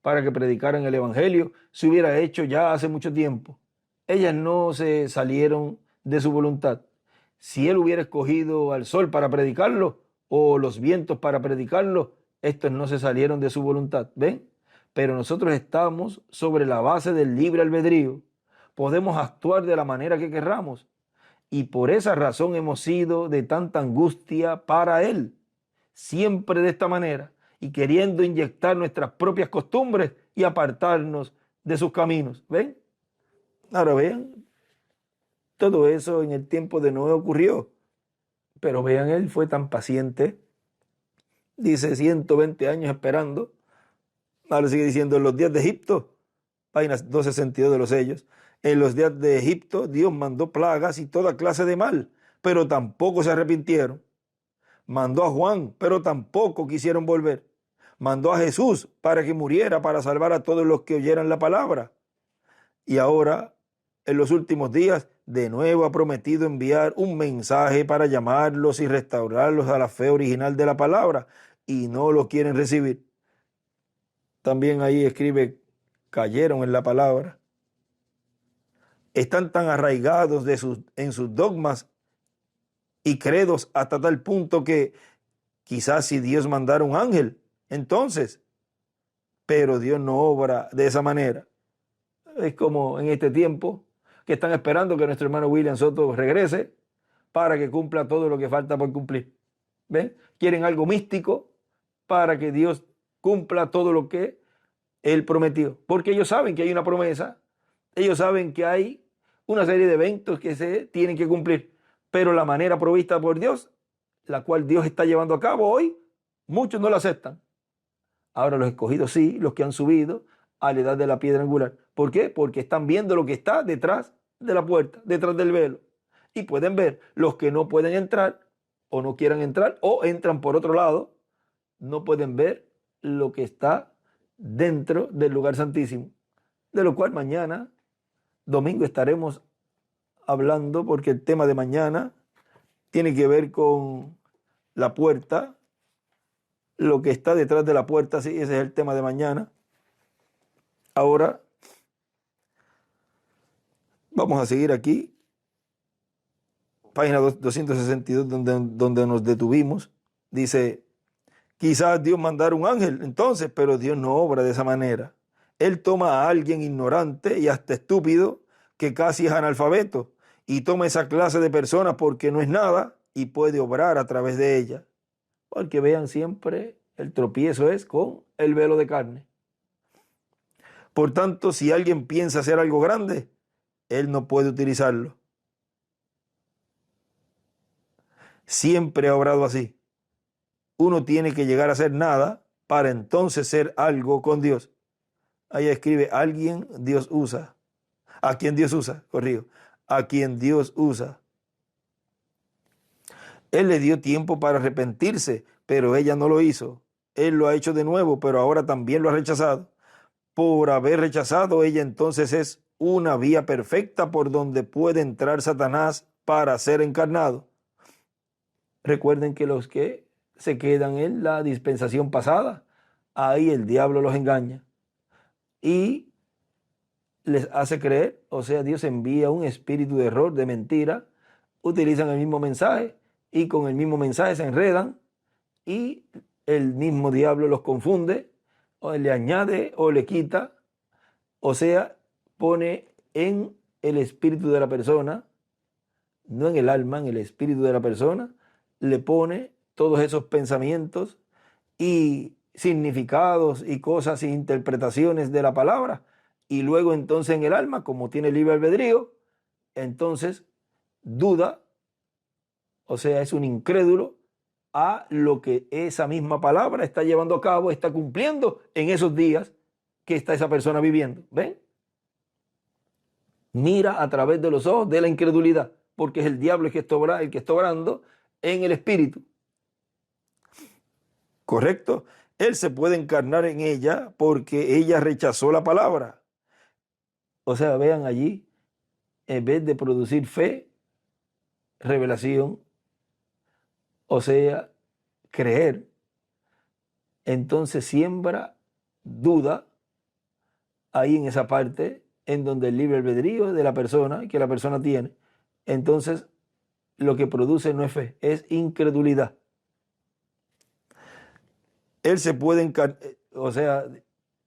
para que predicaran el Evangelio, se hubiera hecho ya hace mucho tiempo. Ellas no se salieron de su voluntad. Si él hubiera escogido al sol para predicarlo o los vientos para predicarlo, estos no se salieron de su voluntad. ¿Ven? Pero nosotros estamos sobre la base del libre albedrío. Podemos actuar de la manera que querramos. Y por esa razón hemos sido de tanta angustia para él. Siempre de esta manera. Y queriendo inyectar nuestras propias costumbres y apartarnos de sus caminos. ¿Ven? Ahora vean. Todo eso en el tiempo de Noé ocurrió. Pero vean, él fue tan paciente. Dice 120 años esperando. Ahora sigue diciendo, en los días de Egipto, página 262 de los sellos, en los días de Egipto Dios mandó plagas y toda clase de mal, pero tampoco se arrepintieron. Mandó a Juan, pero tampoco quisieron volver. Mandó a Jesús para que muriera, para salvar a todos los que oyeran la palabra. Y ahora, en los últimos días, de nuevo ha prometido enviar un mensaje para llamarlos y restaurarlos a la fe original de la palabra, y no lo quieren recibir. También ahí escribe, cayeron en la palabra. Están tan arraigados en sus dogmas y credos hasta tal punto que quizás si Dios mandara un ángel, entonces, pero Dios no obra de esa manera. Es como en este tiempo que están esperando que nuestro hermano William Soto regrese para que cumpla todo lo que falta por cumplir. ¿Ven? Quieren algo místico para que Dios cumpla todo lo que Él prometió. Porque ellos saben que hay una promesa, ellos saben que hay una serie de eventos que se tienen que cumplir. Pero la manera provista por Dios, la cual Dios está llevando a cabo hoy, muchos no la aceptan. Ahora los escogidos sí, los que han subido a la edad de la piedra angular. ¿Por qué? Porque están viendo lo que está detrás de la puerta, detrás del velo. Y pueden ver los que no pueden entrar o no quieran entrar o entran por otro lado, no pueden ver lo que está dentro del lugar santísimo. De lo cual mañana, domingo, estaremos hablando, porque el tema de mañana tiene que ver con la puerta, lo que está detrás de la puerta, sí, ese es el tema de mañana. Ahora vamos a seguir aquí, página 262, donde nos detuvimos. Dice, Quizás Dios mandara un ángel entonces, pero Dios no obra de esa manera. Él toma a alguien ignorante y hasta estúpido, que casi es analfabeto, y toma esa clase de personas porque no es nada y puede obrar a través de ella. Porque vean, siempre el tropiezo es con el velo de carne. Por tanto, si alguien piensa hacer algo grande, él no puede utilizarlo. Siempre ha obrado así. Uno tiene que llegar a ser nada para entonces ser algo con Dios. Ahí escribe, alguien Dios usa. ¿A quién Dios usa? Corrijo. A quien Dios usa. Él le dio tiempo para arrepentirse, pero ella no lo hizo. Él lo ha hecho de nuevo, pero ahora también lo ha rechazado. Por haber rechazado, ella entonces es una vía perfecta por donde puede entrar Satanás para ser encarnado. Recuerden que los que se quedan en la dispensación pasada, ahí el diablo los engaña y les hace creer, o sea, Dios envía un espíritu de error, de mentira, utilizan el mismo mensaje y con el mismo mensaje se enredan y el mismo diablo los confunde, o le añade o le quita, o sea, pone en el espíritu de la persona, no en el alma, en el espíritu de la persona, le pone todos esos pensamientos y significados y cosas e interpretaciones de la palabra, y luego entonces en el alma, como tiene libre albedrío, entonces duda, o sea, es un incrédulo a lo que esa misma palabra está llevando a cabo, está cumpliendo en esos días que está esa persona viviendo. ¿Ven? Mira a través de los ojos de la incredulidad, porque es el diablo el que está obrando en el espíritu. ¿Correcto? Él se puede encarnar en ella porque ella rechazó la palabra. O sea, vean allí, en vez de producir fe, revelación, o sea, creer, entonces siembra duda ahí en esa parte en donde el libre albedrío de la persona, que la persona tiene, entonces lo que produce no es fe, es incredulidad. Él se puede encarnar, o sea,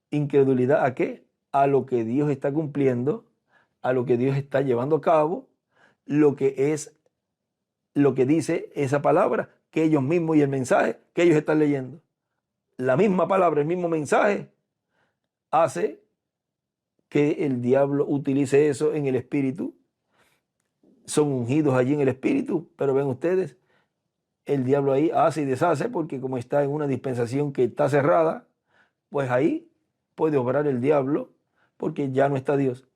incredulidad ¿a qué? A lo que Dios está cumpliendo, a lo que Dios está llevando a cabo, lo que es, lo que dice esa palabra, que ellos mismos y el mensaje que ellos están leyendo. La misma palabra, el mismo mensaje, hace que el diablo utilice eso en el espíritu. Son ungidos allí en el espíritu, pero ven ustedes, el diablo ahí hace y deshace, porque como está en una dispensación que está cerrada, pues ahí puede obrar el diablo, porque ya no está Dios.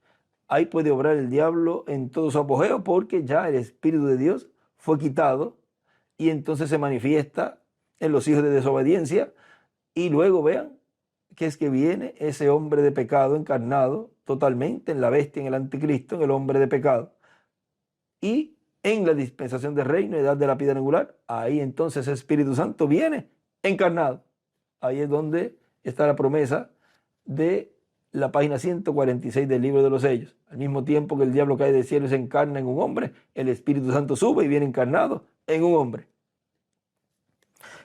Ahí puede obrar el diablo en todo su apogeo, porque ya el Espíritu de Dios fue quitado, y entonces se manifiesta en los hijos de desobediencia, y luego vean que es que viene ese hombre de pecado encarnado totalmente en la bestia, en el anticristo, en el hombre de pecado. Y en la dispensación del reino, edad de la piedra angular, ahí entonces el Espíritu Santo viene encarnado. Ahí es donde está la promesa de la página 146 del libro de los sellos. Al mismo tiempo que el diablo cae del cielo y se encarna en un hombre, el Espíritu Santo sube y viene encarnado en un hombre.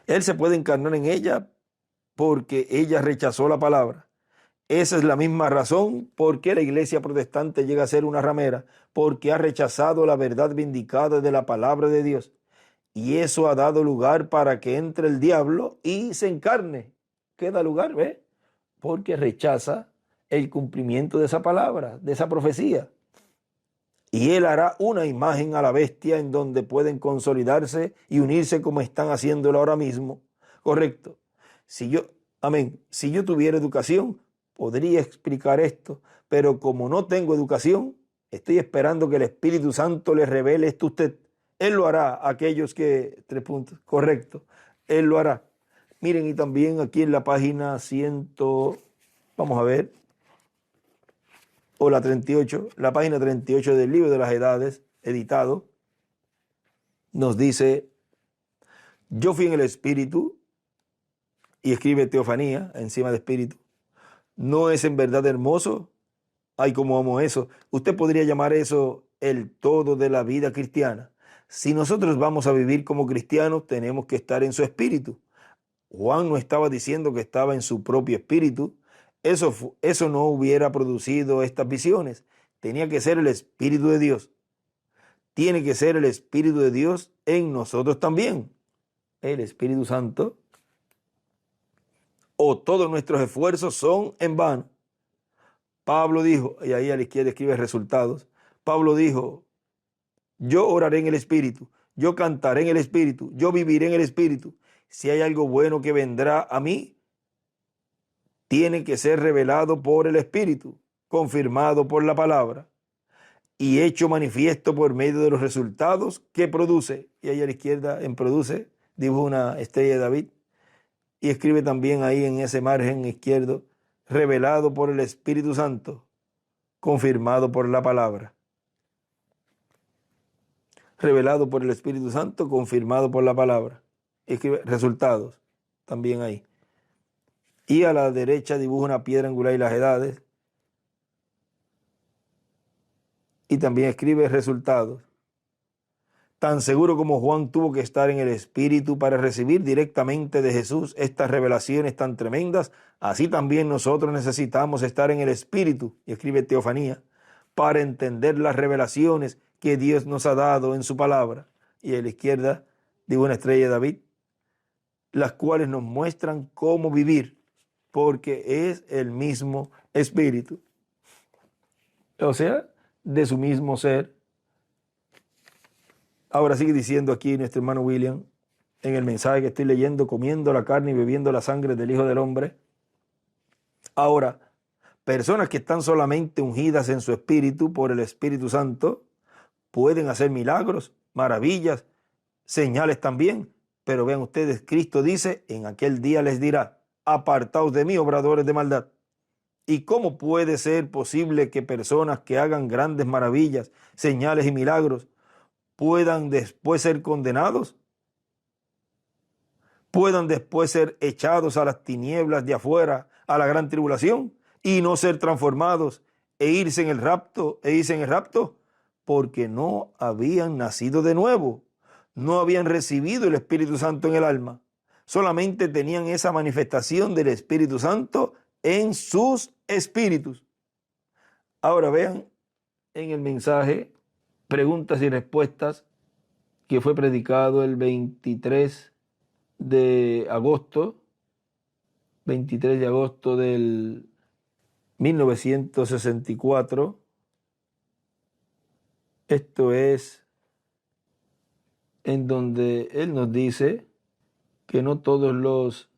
Él se puede encarnar en ella porque ella rechazó la palabra. Esa es la misma razón por qué la iglesia protestante llega a ser una ramera, porque ha rechazado la verdad vindicada de la palabra de Dios. Y eso ha dado lugar para que entre el diablo y se encarne. ¿Qué da lugar? ¿Ve? Porque rechaza el cumplimiento de esa palabra, de esa profecía. Y él hará una imagen a la bestia en donde pueden consolidarse y unirse como están haciéndolo ahora mismo. Correcto. Si yo tuviera educación, podría explicar esto, pero como no tengo educación, estoy esperando que el Espíritu Santo le revele esto a usted. Él lo hará a aquellos que... 3 puntos. Correcto. Él lo hará. Miren, y también aquí en la página 100, vamos a ver, o la 38, la página 38 del libro de las edades, editado, nos dice, yo fui en el Espíritu, y escribe teofanía encima de Espíritu. ¿No es en verdad hermoso? Ay, cómo amo eso. Usted podría llamar eso el todo de la vida cristiana. Si nosotros vamos a vivir como cristianos, tenemos que estar en su espíritu. Juan no estaba diciendo que estaba en su propio espíritu. Eso no hubiera producido estas visiones. Tenía que ser el Espíritu de Dios. Tiene que ser el Espíritu de Dios en nosotros también. El Espíritu Santo. O todos nuestros esfuerzos son en vano. Pablo dijo, y ahí a la izquierda escribe resultados. Pablo dijo, yo oraré en el Espíritu, yo cantaré en el Espíritu, yo viviré en el Espíritu. Si hay algo bueno que vendrá a mí, tiene que ser revelado por el Espíritu, confirmado por la palabra y hecho manifiesto por medio de los resultados que produce. Y ahí a la izquierda en produce dibuja una estrella de David y escribe también ahí en ese margen izquierdo, revelado por el Espíritu Santo, confirmado por la palabra. Revelado por el Espíritu Santo, confirmado por la palabra. Escribe resultados también ahí. Y a la derecha dibuja una piedra angular y las edades. Y también escribe resultados. Tan seguro como Juan tuvo que estar en el Espíritu para recibir directamente de Jesús estas revelaciones tan tremendas, así también nosotros necesitamos estar en el Espíritu, y escribe Teofanía, para entender las revelaciones que Dios nos ha dado en su palabra. Y a la izquierda dibuja una estrella de David, las cuales nos muestran cómo vivir, porque es el mismo Espíritu. O sea, de su mismo ser. Ahora sigue diciendo aquí nuestro hermano William, en el mensaje que estoy leyendo, comiendo la carne y bebiendo la sangre del Hijo del Hombre. Ahora, personas que están solamente ungidas en su espíritu por el Espíritu Santo, pueden hacer milagros, maravillas, señales también. Pero vean ustedes, Cristo dice, en aquel día les dirá, apartaos de mí, obradores de maldad. ¿Y cómo puede ser posible que personas que hagan grandes maravillas, señales y milagros puedan después ser condenados? ¿Puedan después ser echados a las tinieblas de afuera, a la gran tribulación, y no ser transformados e irse en el rapto, porque no habían nacido de nuevo, no habían recibido el Espíritu Santo en el alma, solamente tenían esa manifestación del Espíritu Santo en sus espíritus? Ahora vean en el mensaje preguntas y respuestas que fue predicado el 23 de agosto del 1964. Esto es en donde él nos dice que no todos los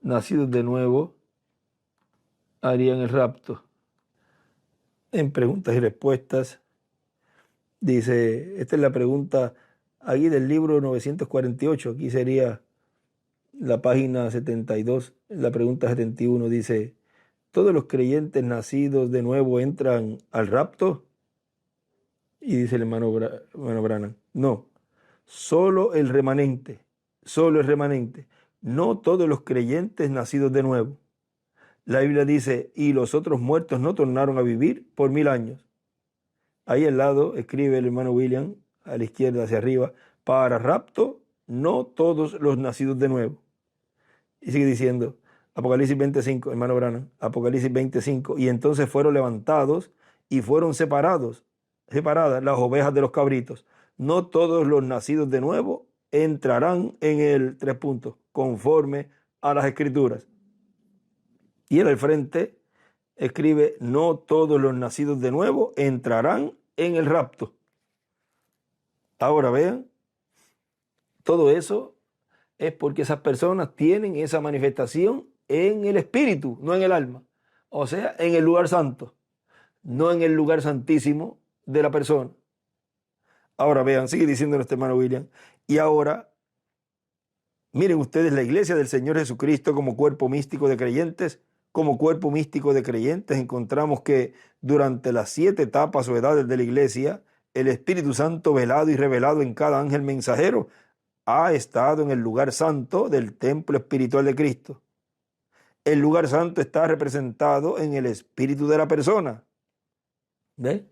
nacidos de nuevo harían el rapto. En preguntas y respuestas dice, esta es la pregunta aquí del libro 948, aquí sería la página 72, la pregunta 71 dice, ¿todos los creyentes nacidos de nuevo entran al rapto? Y dice el hermano Branham, no, solo el remanente, no todos los creyentes nacidos de nuevo. La Biblia dice, y los otros muertos no tornaron a vivir por 1000 años. Ahí al lado escribe el hermano William, a la izquierda hacia arriba, para rapto, no todos los nacidos de nuevo. Y sigue diciendo, Apocalipsis 25, hermano Branham, Apocalipsis 25, y entonces fueron levantados y fueron separadas las ovejas de los cabritos. No todos los nacidos de nuevo entrarán en el 3 puntos, conforme a las Escrituras. Y él al frente escribe, no todos los nacidos de nuevo entrarán en el rapto. Ahora vean, todo eso es porque esas personas tienen esa manifestación en el espíritu, no en el alma. O sea, en el lugar santo, no en el lugar santísimo de la persona. Ahora vean, sigue diciendo nuestro hermano William, y ahora, miren ustedes la iglesia del Señor Jesucristo como cuerpo místico de creyentes. Como cuerpo místico de creyentes encontramos que durante las 7 etapas o edades de la iglesia, el Espíritu Santo velado y revelado en cada ángel mensajero ha estado en el lugar santo del templo espiritual de Cristo. El lugar santo está representado en el espíritu de la persona. ¿Ve?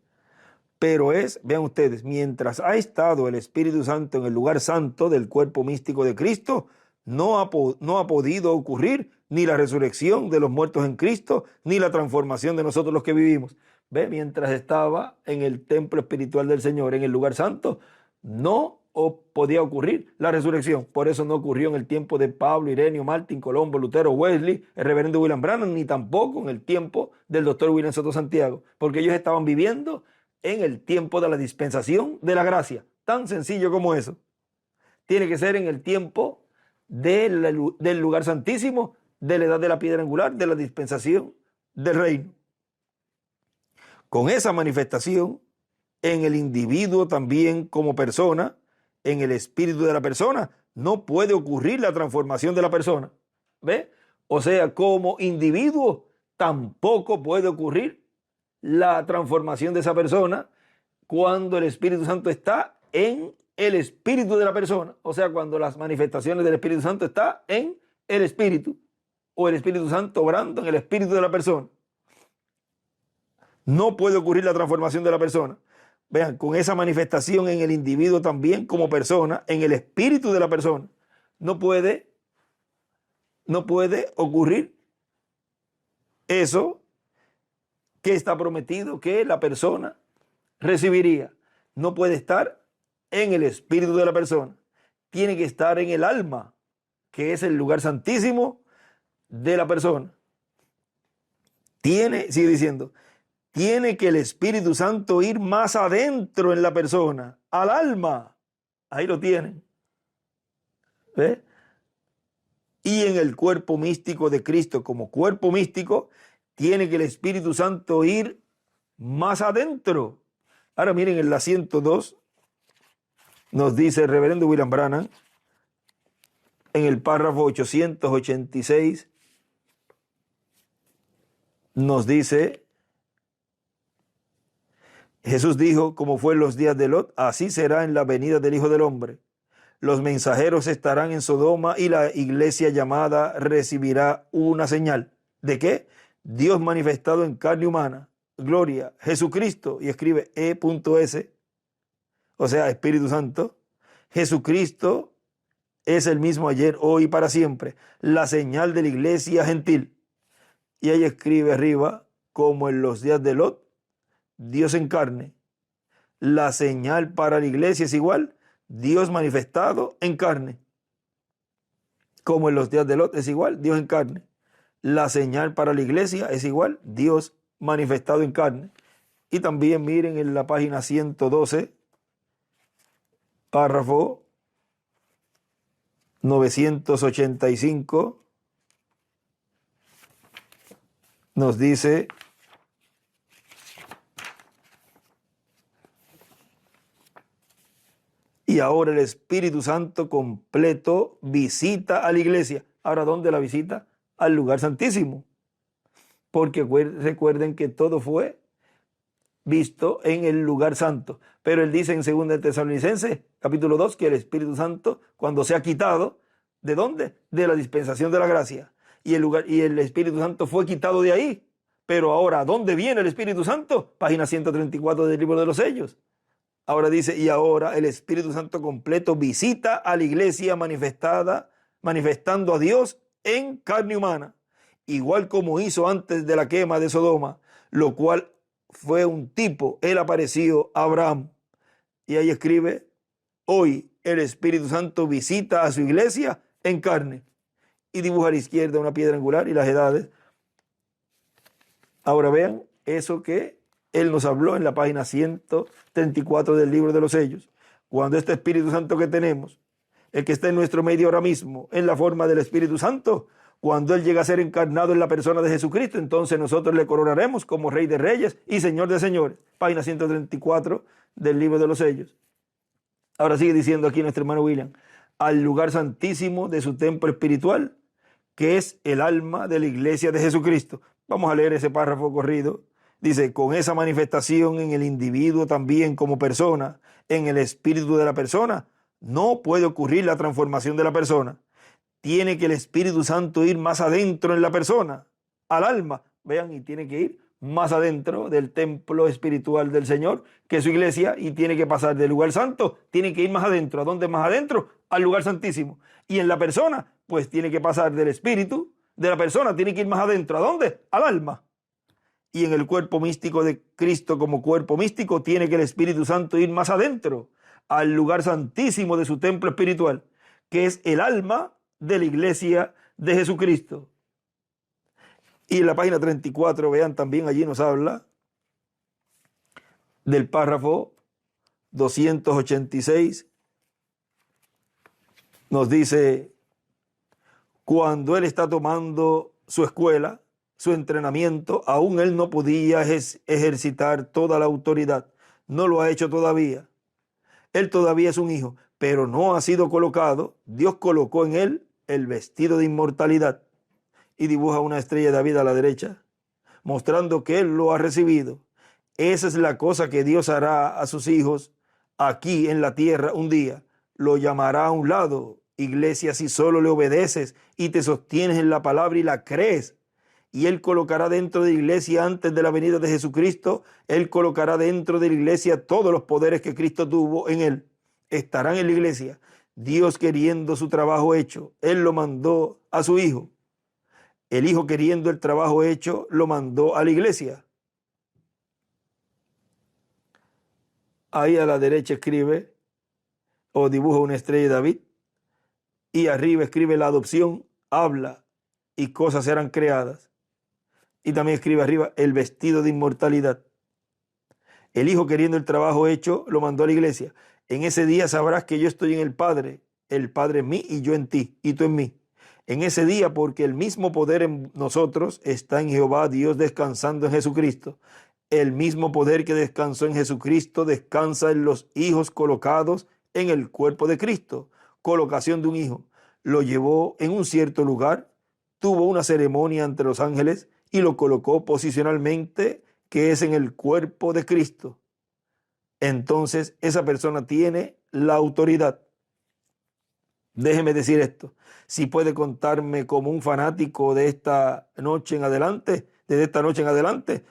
Pero vean ustedes, mientras ha estado el Espíritu Santo en el lugar santo del cuerpo místico de Cristo, no ha podido ocurrir ni la resurrección de los muertos en Cristo, ni la transformación de nosotros los que vivimos. ¿Ve? Mientras estaba en el templo espiritual del Señor, en el lugar santo, no podía ocurrir la resurrección. Por eso no ocurrió en el tiempo de Pablo, Ireneo, Martín, Colombo, Lutero, Wesley, el reverendo William Branham, ni tampoco en el tiempo del doctor William Soto Santiago, porque ellos estaban viviendo en el tiempo de la dispensación de la gracia. Tan sencillo como eso. Tiene que ser en el tiempo del lugar santísimo, de la edad de la piedra angular, de la dispensación del reino. Con esa manifestación en el individuo también como persona, en el espíritu de la persona, no puede ocurrir la transformación de la persona. ¿Ve? O sea, como individuo tampoco puede ocurrir la transformación de esa persona cuando el Espíritu Santo está en el espíritu de la persona. O sea, cuando las manifestaciones del Espíritu Santo están en el espíritu, o el Espíritu Santo obrando en el espíritu de la persona. No puede ocurrir la transformación de la persona. Vean, con esa manifestación en el individuo también como persona, en el espíritu de la persona, no puede ocurrir eso que está prometido que la persona recibiría. No puede estar en el espíritu de la persona. Tiene que estar en el alma, que es el lugar santísimo de la persona. Sigue diciendo, tiene que el Espíritu Santo ir más adentro en la persona, al alma. Ahí lo tienen. ¿Ve? Y en el cuerpo místico de Cristo, como cuerpo místico, tiene que el Espíritu Santo ir más adentro. Ahora miren, en la 102 nos dice el reverendo William Branham, en el párrafo 886, nos dice: Jesús dijo, como fue en los días de Lot, así será en la venida del Hijo del Hombre. Los mensajeros estarán en Sodoma y la iglesia llamada recibirá una señal. ¿De qué? Dios manifestado en carne humana. Gloria, Jesucristo. Y escribe E.S. O sea, Espíritu Santo. Jesucristo es el mismo ayer, hoy y para siempre. La señal de la iglesia gentil. Y ahí escribe arriba, como en los días de Lot, Dios en carne. La señal para la iglesia es igual, Dios manifestado en carne. Como en los días de Lot es igual, Dios en carne. La señal para la iglesia es igual, Dios manifestado en carne. Y también miren en la página 112, párrafo 985, nos dice: y ahora el Espíritu Santo completo visita a la iglesia. Ahora, ¿dónde la visita? Al lugar santísimo. Porque recuerden que todo fue visto en el lugar santo. Pero él dice en 2 Tesalonicenses, capítulo 2, que el Espíritu Santo, cuando se ha quitado, ¿de dónde? De la dispensación de la gracia. Y el Espíritu Santo fue quitado de ahí. Pero ahora, ¿dónde viene el Espíritu Santo? Página 134 del libro de los sellos. Ahora dice, y ahora el Espíritu Santo completo visita a la iglesia manifestando a Dios en carne humana, igual como hizo antes de la quema de Sodoma, lo cual fue un tipo, él apareció a Abraham. Y ahí escribe, hoy el Espíritu Santo visita a su iglesia en carne. Y dibuja a la izquierda una piedra angular y las edades. Ahora vean eso que él nos habló en la página 134 del libro de los sellos. Cuando este Espíritu Santo que tenemos, el que está en nuestro medio ahora mismo, en la forma del Espíritu Santo, cuando Él llega a ser encarnado en la persona de Jesucristo, entonces nosotros le coronaremos como Rey de Reyes y Señor de Señores. Página 134 del libro de los sellos. Ahora sigue diciendo aquí nuestro hermano William, al lugar santísimo de su templo espiritual, que es el alma de la iglesia de Jesucristo. Vamos a leer ese párrafo corrido. Dice, con esa manifestación en el individuo también como persona, en el espíritu de la persona, no puede ocurrir la transformación de la persona. Tiene que el Espíritu Santo ir más adentro en la persona, al alma. Vean, y tiene que ir más adentro del templo espiritual del Señor, que es su iglesia, y tiene que pasar del lugar santo, tiene que ir más adentro. ¿A dónde más adentro? Al lugar santísimo. Y en la persona, pues tiene que pasar del espíritu de la persona, tiene que ir más adentro. ¿A dónde? Al alma. Y en el cuerpo místico de Cristo como cuerpo místico, tiene que el Espíritu Santo ir más adentro, al lugar santísimo de su templo espiritual, que es el alma de la iglesia de Jesucristo. Y en la página 34, vean, también allí nos habla del párrafo 286. Nos dice, cuando él está tomando su escuela, su entrenamiento, aún él no podía ejercitar toda la autoridad. No lo ha hecho todavía. Él todavía es un hijo, pero no ha sido colocado. Dios colocó en él el vestido de inmortalidad. Y dibuja una estrella de David a la derecha, mostrando que él lo ha recibido. Esa es la cosa que Dios hará a sus hijos aquí en la tierra un día. Lo llamará a un lado. Iglesia, si solo le obedeces y te sostienes en la palabra y la crees, y él colocará dentro de la iglesia antes de la venida de Jesucristo, él colocará dentro de la iglesia todos los poderes que Cristo tuvo en él. Estarán en la iglesia. Dios queriendo su trabajo hecho, él lo mandó a su hijo. El hijo queriendo el trabajo hecho, lo mandó a la iglesia. Ahí a la derecha escribe o dibuja una estrella de David. Y arriba escribe la adopción, habla y cosas serán creadas. Y también escribe arriba el vestido de inmortalidad. El hijo queriendo el trabajo hecho, lo mandó a la iglesia. En ese día sabrás que yo estoy en el Padre en mí y yo en ti, y tú en mí. En ese día, porque el mismo poder en nosotros está en Jehová Dios descansando en Jesucristo. El mismo poder que descansó en Jesucristo descansa en los hijos colocados en el cuerpo de Cristo. Colocación de un hijo. Lo llevó en un cierto lugar, tuvo una ceremonia ante los ángeles y lo colocó posicionalmente, que es en el cuerpo de Cristo. Entonces esa persona tiene la autoridad. Déjeme decir esto. Si puede contarme como un fanático de esta noche en adelante, desde esta noche en adelante,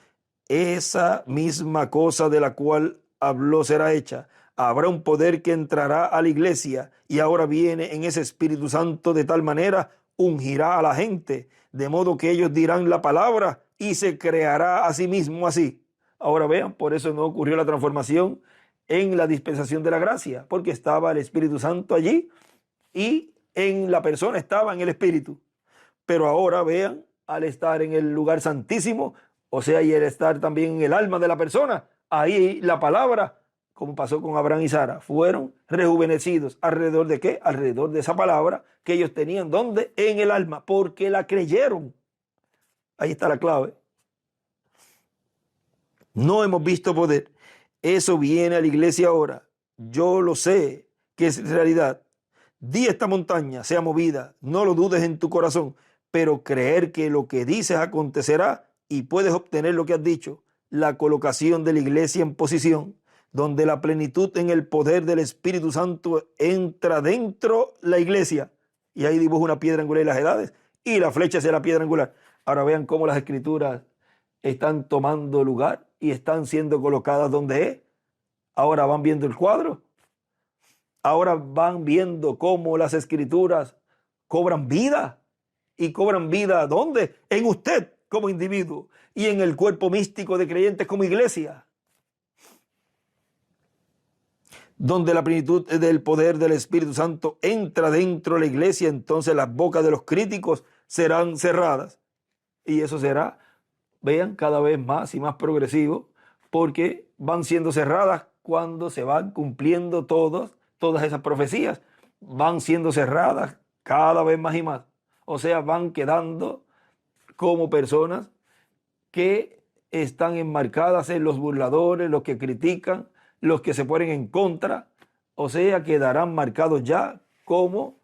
esa misma cosa de la cual habló será hecha. Habrá un poder que entrará a la iglesia y ahora viene en ese Espíritu Santo de tal manera, ungirá a la gente, de modo que ellos dirán la palabra y se creará a sí mismo así. Ahora vean, por eso no ocurrió la transformación en la dispensación de la gracia, porque estaba el Espíritu Santo allí y en la persona estaba en el Espíritu. Pero ahora vean, al estar en el lugar santísimo, o sea, y el estar también en el alma de la persona, ahí la palabra, como pasó con Abraham y Sara, fueron rejuvenecidos. ¿Alrededor de qué? Alrededor de esa palabra que ellos tenían. ¿Dónde? En el alma, porque la creyeron. Ahí está la clave. No hemos visto poder. Eso viene a la iglesia ahora. Yo lo sé que es realidad. Di esta montaña, sea movida, no lo dudes en tu corazón, pero creer que lo que dices acontecerá y puedes obtener lo que has dicho. La colocación de la iglesia en posición, donde la plenitud en el poder del Espíritu Santo entra dentro la iglesia. Y ahí dibuja una piedra angular y las edades, y la flecha hacia la piedra angular. Ahora vean cómo las escrituras están tomando lugar y están siendo colocadas donde es. Ahora van viendo el cuadro. Ahora van viendo cómo las escrituras cobran vida. ¿Y cobran vida dónde? En usted como individuo y en el cuerpo místico de creyentes como iglesia. Donde la plenitud del poder del Espíritu Santo entra dentro de la iglesia, entonces las bocas de los críticos serán cerradas. Y eso será, vean, cada vez más y más progresivo, porque van siendo cerradas cuando se van cumpliendo todas esas profecías. Van siendo cerradas cada vez más y más. O sea, van quedando como personas que están enmarcadas en los burladores, los que critican, los que se ponen en contra. O sea, quedarán marcados ya como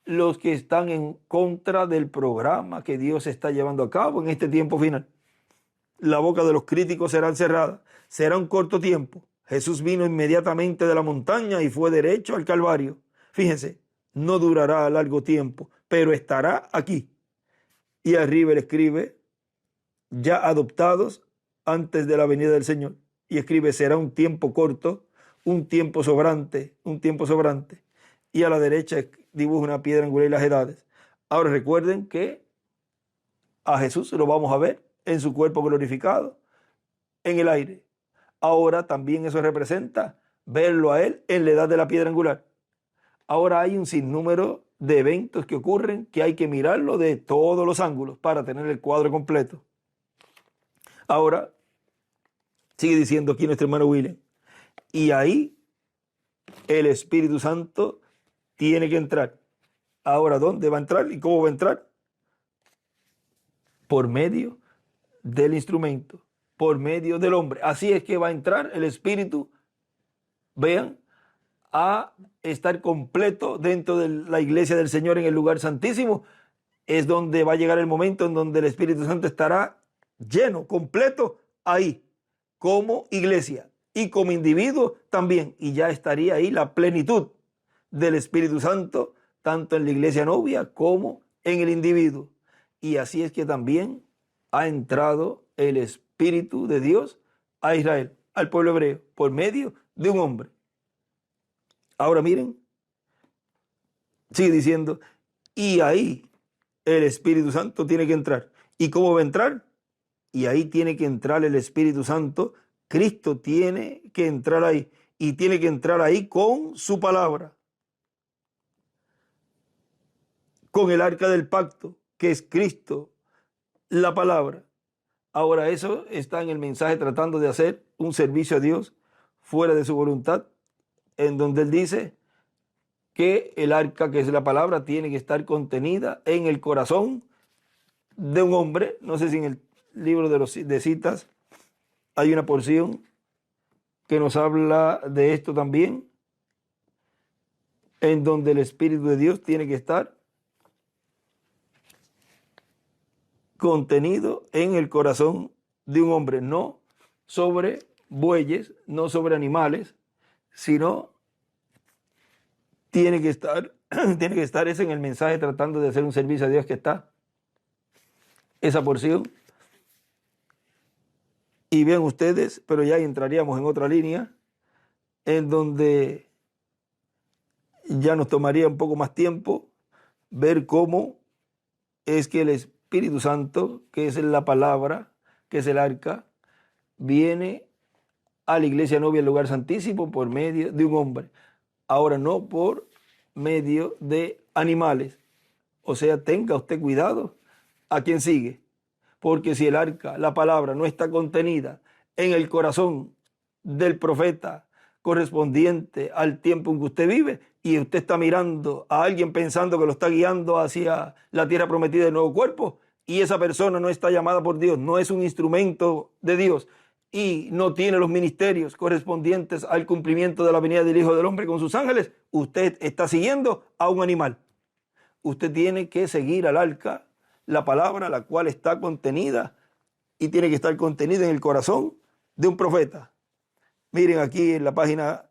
los que están en contra del programa que Dios está llevando a cabo en este tiempo final. La boca de los críticos será cerrada. Será un corto tiempo. Jesús vino inmediatamente de la montaña y fue derecho al Calvario. Fíjense, no durará largo tiempo, pero estará aquí. Y arriba él escribe, ya adoptados antes de la venida del Señor. Y escribe, será un tiempo corto, un tiempo sobrante, un tiempo sobrante. Y a la derecha dibuja una piedra angular y las edades. Ahora recuerden que a Jesús lo vamos a ver en su cuerpo glorificado, en el aire. Ahora también eso representa verlo a Él en la edad de la piedra angular. Ahora hay un sinnúmero de eventos que ocurren que hay que mirarlo de todos los ángulos para tener el cuadro completo. Ahora, sigue diciendo aquí nuestro hermano William, y ahí el Espíritu Santo tiene que entrar. Ahora, ¿dónde va a entrar y cómo va a entrar? Por medio del instrumento, por medio del hombre. Así es que va a entrar el Espíritu, vean, a estar completo dentro de la iglesia del Señor en el lugar santísimo. Es donde va a llegar el momento en donde el Espíritu Santo estará lleno, completo, ahí, como iglesia y como individuo también. Y ya estaría ahí la plenitud del Espíritu Santo, tanto en la iglesia novia como en el individuo. Y así es que también ha entrado el Espíritu de Dios a Israel, al pueblo hebreo, por medio de un hombre. Ahora miren, sigue diciendo, y ahí el Espíritu Santo tiene que entrar. ¿Y cómo va a entrar? Y ahí tiene que entrar el Espíritu Santo. Cristo tiene que entrar ahí. Y tiene que entrar ahí con su palabra. Con el arca del pacto, que es Cristo, la palabra. Ahora eso está en el mensaje tratando de hacer un servicio a Dios fuera de su voluntad, en donde él dice que el arca, que es la palabra, tiene que estar contenida en el corazón de un hombre. No sé si en el libro de citas hay una porción que nos habla de esto también, en donde el Espíritu de Dios tiene que estar contenido en el corazón de un hombre, no sobre bueyes, no sobre animales, sino tiene que estar ese en el mensaje tratando de hacer un servicio a Dios que está esa porción. Y vean ustedes, pero ya entraríamos en otra línea en donde ya nos tomaría un poco más tiempo ver cómo es que el Espíritu Santo, que es la palabra, que es el arca, viene a la iglesia novia, el lugar santísimo, por medio de un hombre. Ahora no por medio de animales. O sea, tenga usted cuidado a quien sigue. Porque si el arca, la palabra, no está contenida en el corazón del profeta correspondiente al tiempo en que usted vive, y usted está mirando a alguien pensando que lo está guiando hacia la tierra prometida del nuevo cuerpo, y esa persona no está llamada por Dios, no es un instrumento de Dios, y no tiene los ministerios correspondientes al cumplimiento de la venida del Hijo del Hombre con sus ángeles, usted está siguiendo a un animal. Usted tiene que seguir al arca, la palabra, la cual está contenida y tiene que estar contenida en el corazón de un profeta. Miren aquí en la página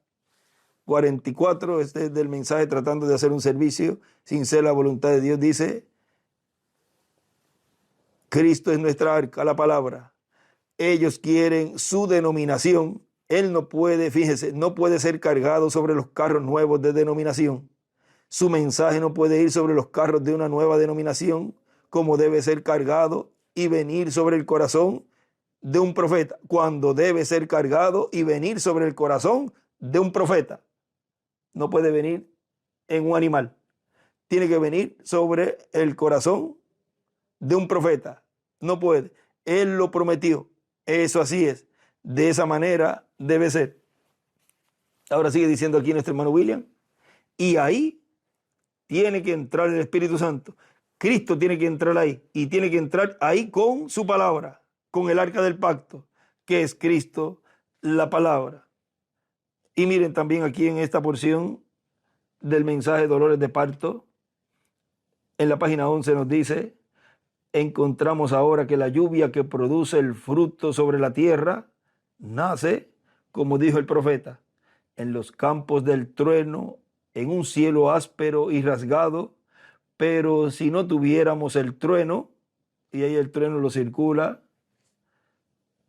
44, este es del mensaje tratando de hacer un servicio sin ser la voluntad de Dios, dice: Cristo es nuestra arca, la palabra. Ellos quieren su denominación. Él no puede, fíjese, no puede ser cargado sobre los carros nuevos de denominación. Su mensaje no puede ir sobre los carros de una nueva denominación, como debe ser cargado y venir sobre el corazón de un profeta, cuando debe ser cargado y venir sobre el corazón de un profeta. No puede venir en un animal. Tiene que venir sobre el corazón de un profeta. No puede. Él lo prometió. Eso así es. De esa manera debe ser. Ahora sigue diciendo aquí nuestro hermano William. Y ahí tiene que entrar el Espíritu Santo. Cristo tiene que entrar ahí. Y tiene que entrar ahí con su palabra, con el arca del pacto, que es Cristo, la palabra. Y miren también aquí en esta porción del mensaje de dolores de parto, en la página 11 nos dice: encontramos ahora que la lluvia que produce el fruto sobre la tierra nace, como dijo el profeta, en los campos del trueno, en un cielo áspero y rasgado. Pero si no tuviéramos el trueno, y ahí el trueno lo circula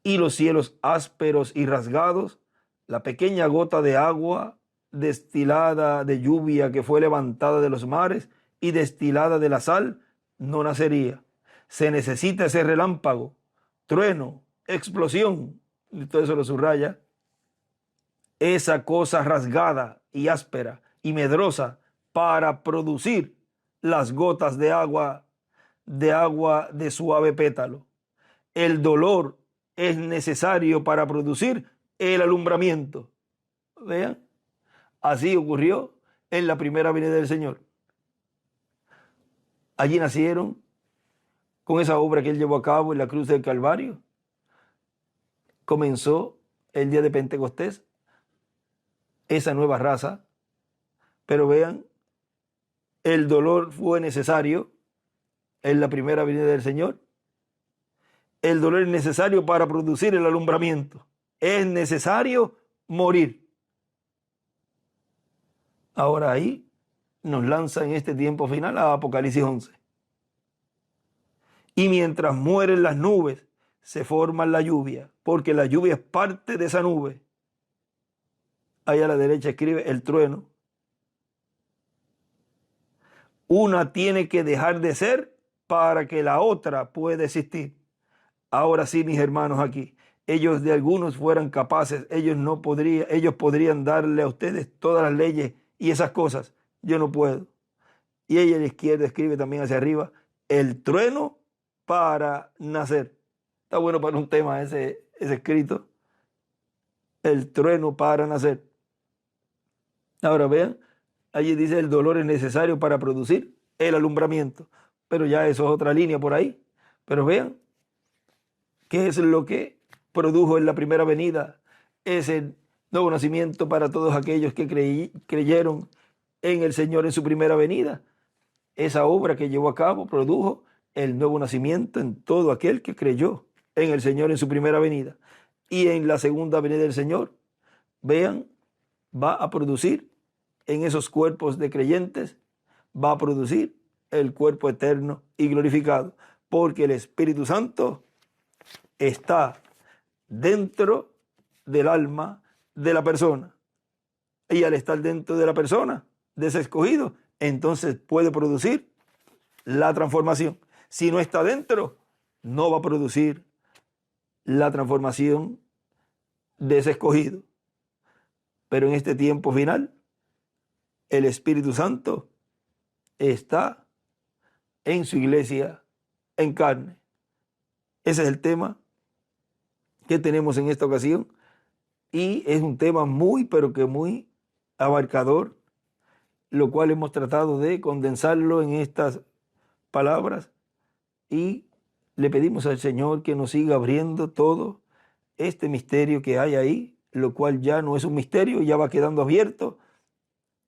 y los cielos ásperos y rasgados, la pequeña gota de agua destilada de lluvia que fue levantada de los mares y destilada de la sal, no nacería. Se necesita ese relámpago, trueno, explosión, y todo eso lo subraya, esa cosa rasgada y áspera y medrosa para producir las gotas de agua de suave pétalo. El dolor es necesario para producir el alumbramiento. Vean, así ocurrió en la primera venida del Señor. Allí nacieron, con esa obra que Él llevó a cabo en la cruz del Calvario, comenzó el día de Pentecostés, esa nueva raza. Pero vean, el dolor fue necesario en la primera venida del Señor. El dolor es necesario para producir el alumbramiento. Es necesario morir. Ahora ahí nos lanza en este tiempo final a Apocalipsis 11. Y mientras mueren las nubes, se forma la lluvia, porque la lluvia es parte de esa nube. Ahí a la derecha escribe el trueno. Una tiene que dejar de ser para que la otra pueda existir. Ahora sí, mis hermanos, aquí, ellos de algunos fueran capaces, ellos podrían darle a ustedes todas las leyes y esas cosas. Yo no puedo. Y ella a la izquierda escribe también hacia arriba, el trueno para nacer. Está bueno para un tema ese escrito. El trueno para nacer. Ahora vean, allí dice el dolor es necesario para producir el alumbramiento. Pero ya eso es otra línea por ahí. Pero vean, ¿qué es lo que produjo en la primera venida? Es el nuevo nacimiento para todos aquellos que creyeron en el Señor en su primera venida. Esa obra que llevó a cabo produjo el nuevo nacimiento en todo aquel que creyó en el Señor en su primera venida. Y en la segunda venida del Señor, vean, va a producir en esos cuerpos de creyentes, va a producir el cuerpo eterno y glorificado, porque el Espíritu Santo está dentro del alma de la persona. Y al estar dentro de la persona, de ese escogido, entonces puede producir la transformación. Si no está dentro, no va a producir la transformación de ese escogido. Pero en este tiempo final, el Espíritu Santo está en su iglesia en carne. Ese es el tema que tenemos en esta ocasión y es un tema muy, pero que muy abarcador, lo cual hemos tratado de condensarlo en estas palabras y le pedimos al Señor que nos siga abriendo todo este misterio que hay ahí, lo cual ya no es un misterio, ya va quedando abierto,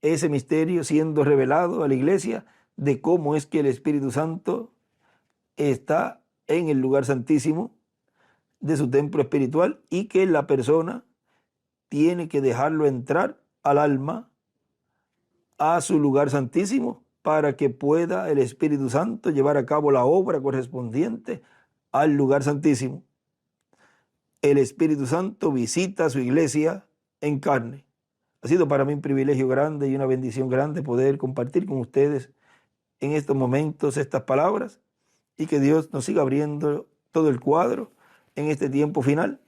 ese misterio siendo revelado a la iglesia de cómo es que el Espíritu Santo está en el lugar santísimo de su templo espiritual y que la persona tiene que dejarlo entrar al alma, a su lugar santísimo, para que pueda el Espíritu Santo llevar a cabo la obra correspondiente al lugar santísimo. El Espíritu Santo visita a su iglesia en carne. Ha sido para mí un privilegio grande y una bendición grande poder compartir con ustedes en estos momentos estas palabras y que Dios nos siga abriendo todo el cuadro en este tiempo final,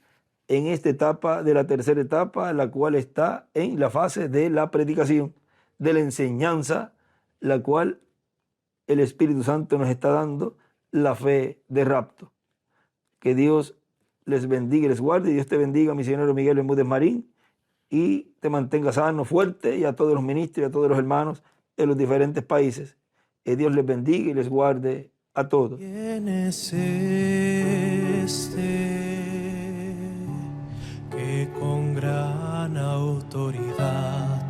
en esta etapa de la tercera etapa, la cual está en la fase de la predicación, de la enseñanza, la cual el Espíritu Santo nos está dando la fe de rapto. Que Dios les bendiga y les guarde. Dios te bendiga, misionero Miguel Bermúdez Marín, y te mantenga sano, fuerte, y a todos los ministros y a todos los hermanos de los diferentes países. Que Dios les bendiga y les guarde a todos. ¿Quién es este que con gran autoridad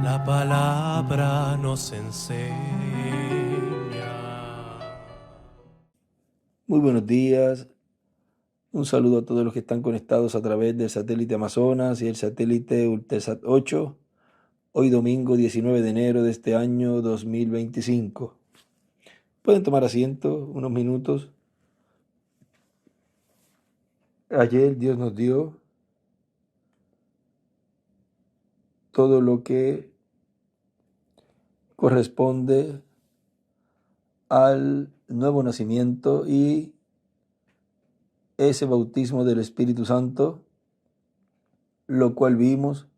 la palabra nos enseña? Muy buenos días. Un saludo a todos los que están conectados a través del satélite Amazonas y el satélite Ultesat 8. Hoy domingo 19 de enero de este año 2025. Pueden tomar asiento unos minutos. Ayer Dios nos dio todo lo que corresponde al nuevo nacimiento y ese bautismo del Espíritu Santo, lo cual vimos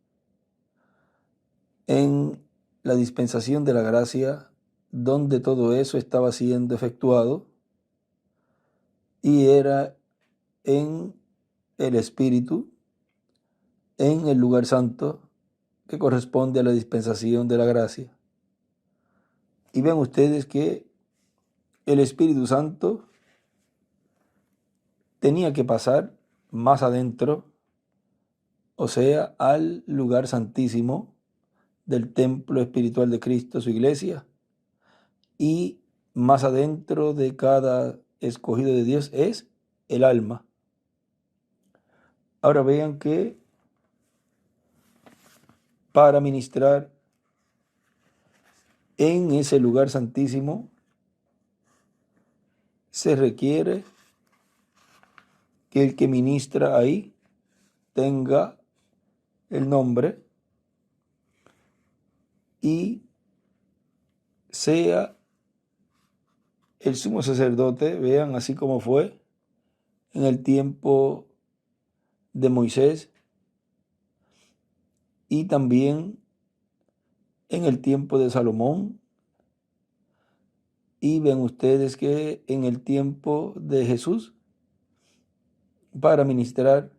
en la dispensación de la gracia, donde todo eso estaba siendo efectuado y era en el Espíritu, en el lugar santo que corresponde a la dispensación de la gracia. Y ven ustedes que el Espíritu Santo tenía que pasar más adentro, o sea, al lugar santísimo del templo espiritual de Cristo, su iglesia, y más adentro de cada escogido de Dios es el alma. Ahora vean que para ministrar en ese lugar santísimo se requiere que el que ministra ahí tenga el nombre y sea el sumo sacerdote, vean, así como fue en el tiempo de Moisés y también en el tiempo de Salomón, y ven ustedes que en el tiempo de Jesús, para ministrar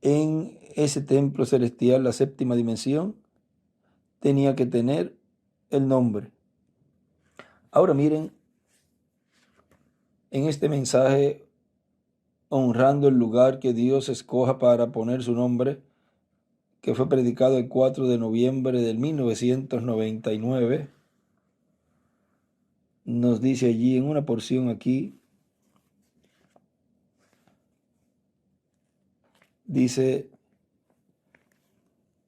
en ese templo celestial, la séptima dimensión, tenía que tener el nombre. Ahora miren, en este mensaje, honrando el lugar que Dios escoja para poner su nombre, que fue predicado el 4 de noviembre del 1999, nos dice allí en una porción aquí, dice,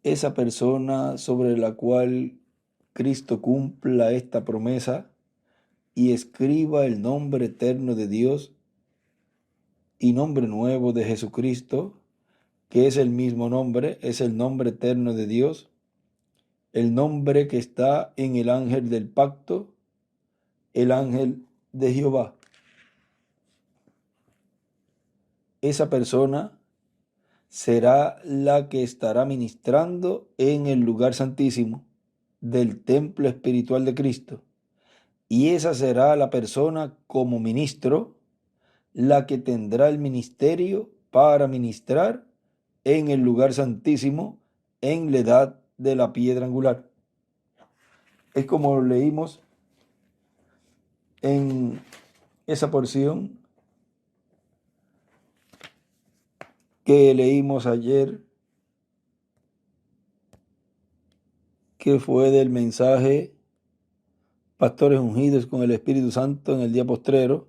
esa persona sobre la cual Cristo cumpla esta promesa y escriba el nombre eterno de Dios y nombre nuevo de Jesucristo, que es el mismo nombre, es el nombre eterno de Dios, el nombre que está en el ángel del pacto, el ángel de Jehová. Esa persona será la que estará ministrando en el lugar santísimo del templo espiritual de Cristo. Y esa será la persona como ministro, la que tendrá el ministerio para ministrar en el lugar santísimo, en la edad de la piedra angular. Es como leímos en esa porción que leímos ayer, que fue del mensaje Pastores ungidos con el Espíritu Santo en el día postrero.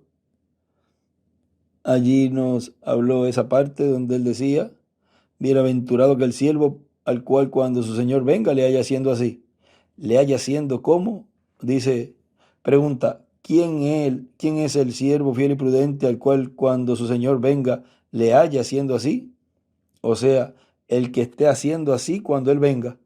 Allí nos habló esa parte donde él decía, bienaventurado que el siervo al cual cuando su Señor venga le haya haciendo así. Le haya haciendo ¿cómo? Dice, pregunta, ¿quién es el siervo fiel y prudente al cual cuando su Señor venga le haya haciendo así? O sea, el que esté haciendo así cuando Él venga.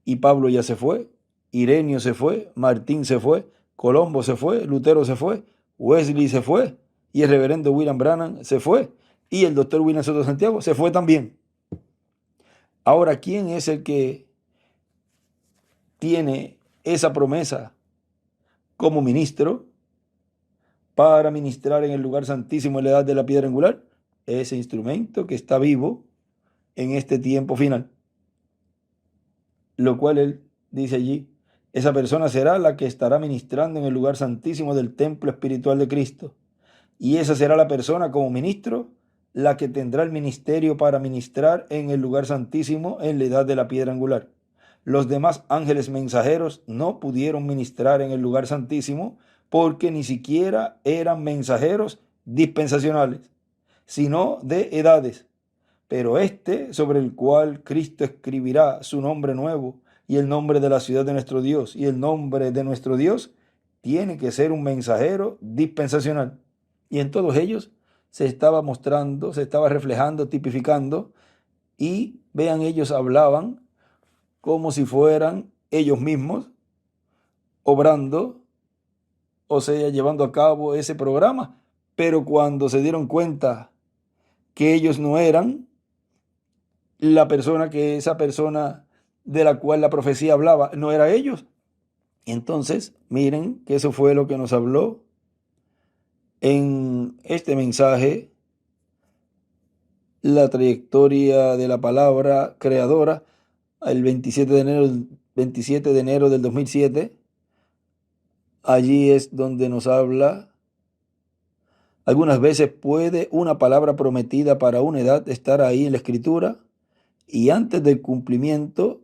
Y Pablo ya se fue, Ireneo se fue, Martín se fue, Colombo se fue, Lutero se fue, Wesley se fue, y el reverendo William Branham se fue, y el doctor William Soto Santiago se fue también. Ahora, ¿quién es el que tiene esa promesa como ministro para ministrar en el lugar santísimo en la edad de la piedra angular? Ese instrumento que está vivo en este tiempo final. Lo cual él dice allí, esa persona será la que estará ministrando en el lugar santísimo del templo espiritual de Cristo. Y esa será la persona como ministro, la que tendrá el ministerio para ministrar en el lugar santísimo en la edad de la piedra angular. Los demás ángeles mensajeros no pudieron ministrar en el lugar santísimo porque ni siquiera eran mensajeros dispensacionales, sino de edades. Pero este, sobre el cual Cristo escribirá su nombre nuevo y el nombre de la ciudad de nuestro Dios y el nombre de nuestro Dios, tiene que ser un mensajero dispensacional. Y en todos ellos se estaba mostrando, se estaba reflejando, tipificando, y vean, ellos hablaban como si fueran ellos mismos obrando, o sea, llevando a cabo ese programa, pero cuando se dieron cuenta que ellos no eran esa persona de la cual la profecía hablaba, no era ellos. Entonces, miren que eso fue lo que nos habló en este mensaje, la trayectoria de la palabra creadora, el 27 de enero del 2007. Allí es donde nos habla. Algunas veces puede una palabra prometida para una edad estar ahí en la escritura, y antes del cumplimiento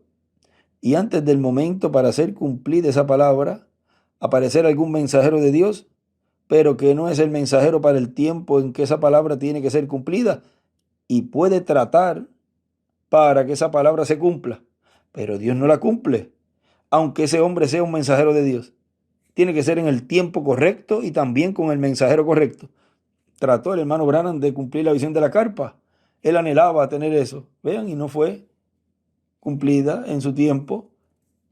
y antes del momento para ser cumplida esa palabra, aparecer algún mensajero de Dios, pero que no es el mensajero para el tiempo en que esa palabra tiene que ser cumplida, y puede tratar para que esa palabra se cumpla, pero Dios no la cumple, aunque ese hombre sea un mensajero de Dios. Tiene que ser en el tiempo correcto y también con el mensajero correcto. Trató el hermano Branham de cumplir la visión de la carpa. Él anhelaba tener eso. Vean, y no fue cumplida en su tiempo.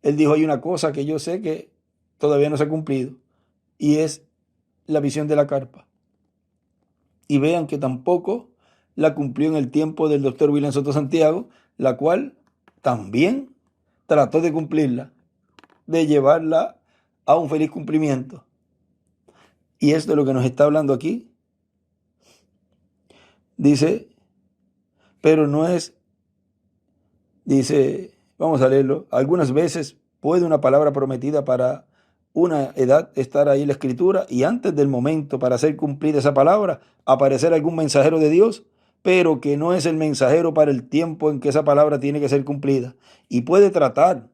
Él dijo, hay una cosa que yo sé que todavía no se ha cumplido, y es la visión de la carpa. Y vean que tampoco la cumplió en el tiempo del doctor William Soto Santiago, la cual también trató de cumplirla, de llevarla a un feliz cumplimiento. Y esto es lo que nos está hablando aquí. Dice, pero no es, dice, vamos a leerlo. Algunas veces puede una palabra prometida para una edad estar ahí en la escritura, y antes del momento para hacer cumplida esa palabra, aparecer algún mensajero de Dios, pero que no es el mensajero para el tiempo en que esa palabra tiene que ser cumplida. Y puede tratar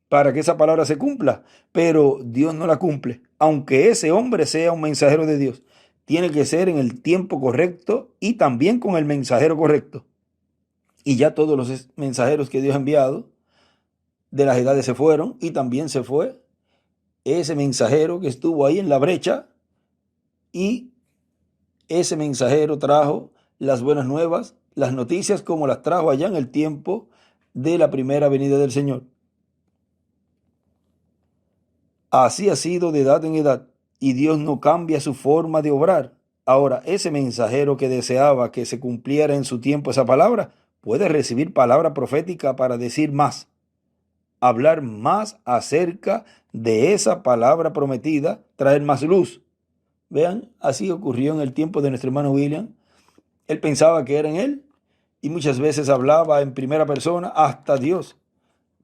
para que esa palabra se cumpla, pero Dios no la cumple, aunque ese hombre sea un mensajero de Dios. Tiene que ser en el tiempo correcto y también con el mensajero correcto. Y ya todos los mensajeros que Dios ha enviado de las edades se fueron, y también se fue ese mensajero que estuvo ahí en la brecha, y ese mensajero trajo las buenas nuevas, las noticias, como las trajo allá en el tiempo de la primera venida del Señor. Así ha sido de edad en edad, y Dios no cambia su forma de obrar. Ahora, ese mensajero que deseaba que se cumpliera en su tiempo esa palabra, puede recibir palabra profética para decir más, hablar más acerca de esa palabra prometida, traer más luz. Vean, así ocurrió en el tiempo de nuestro hermano William. Él pensaba que era en él, y muchas veces hablaba en primera persona, hasta Dios.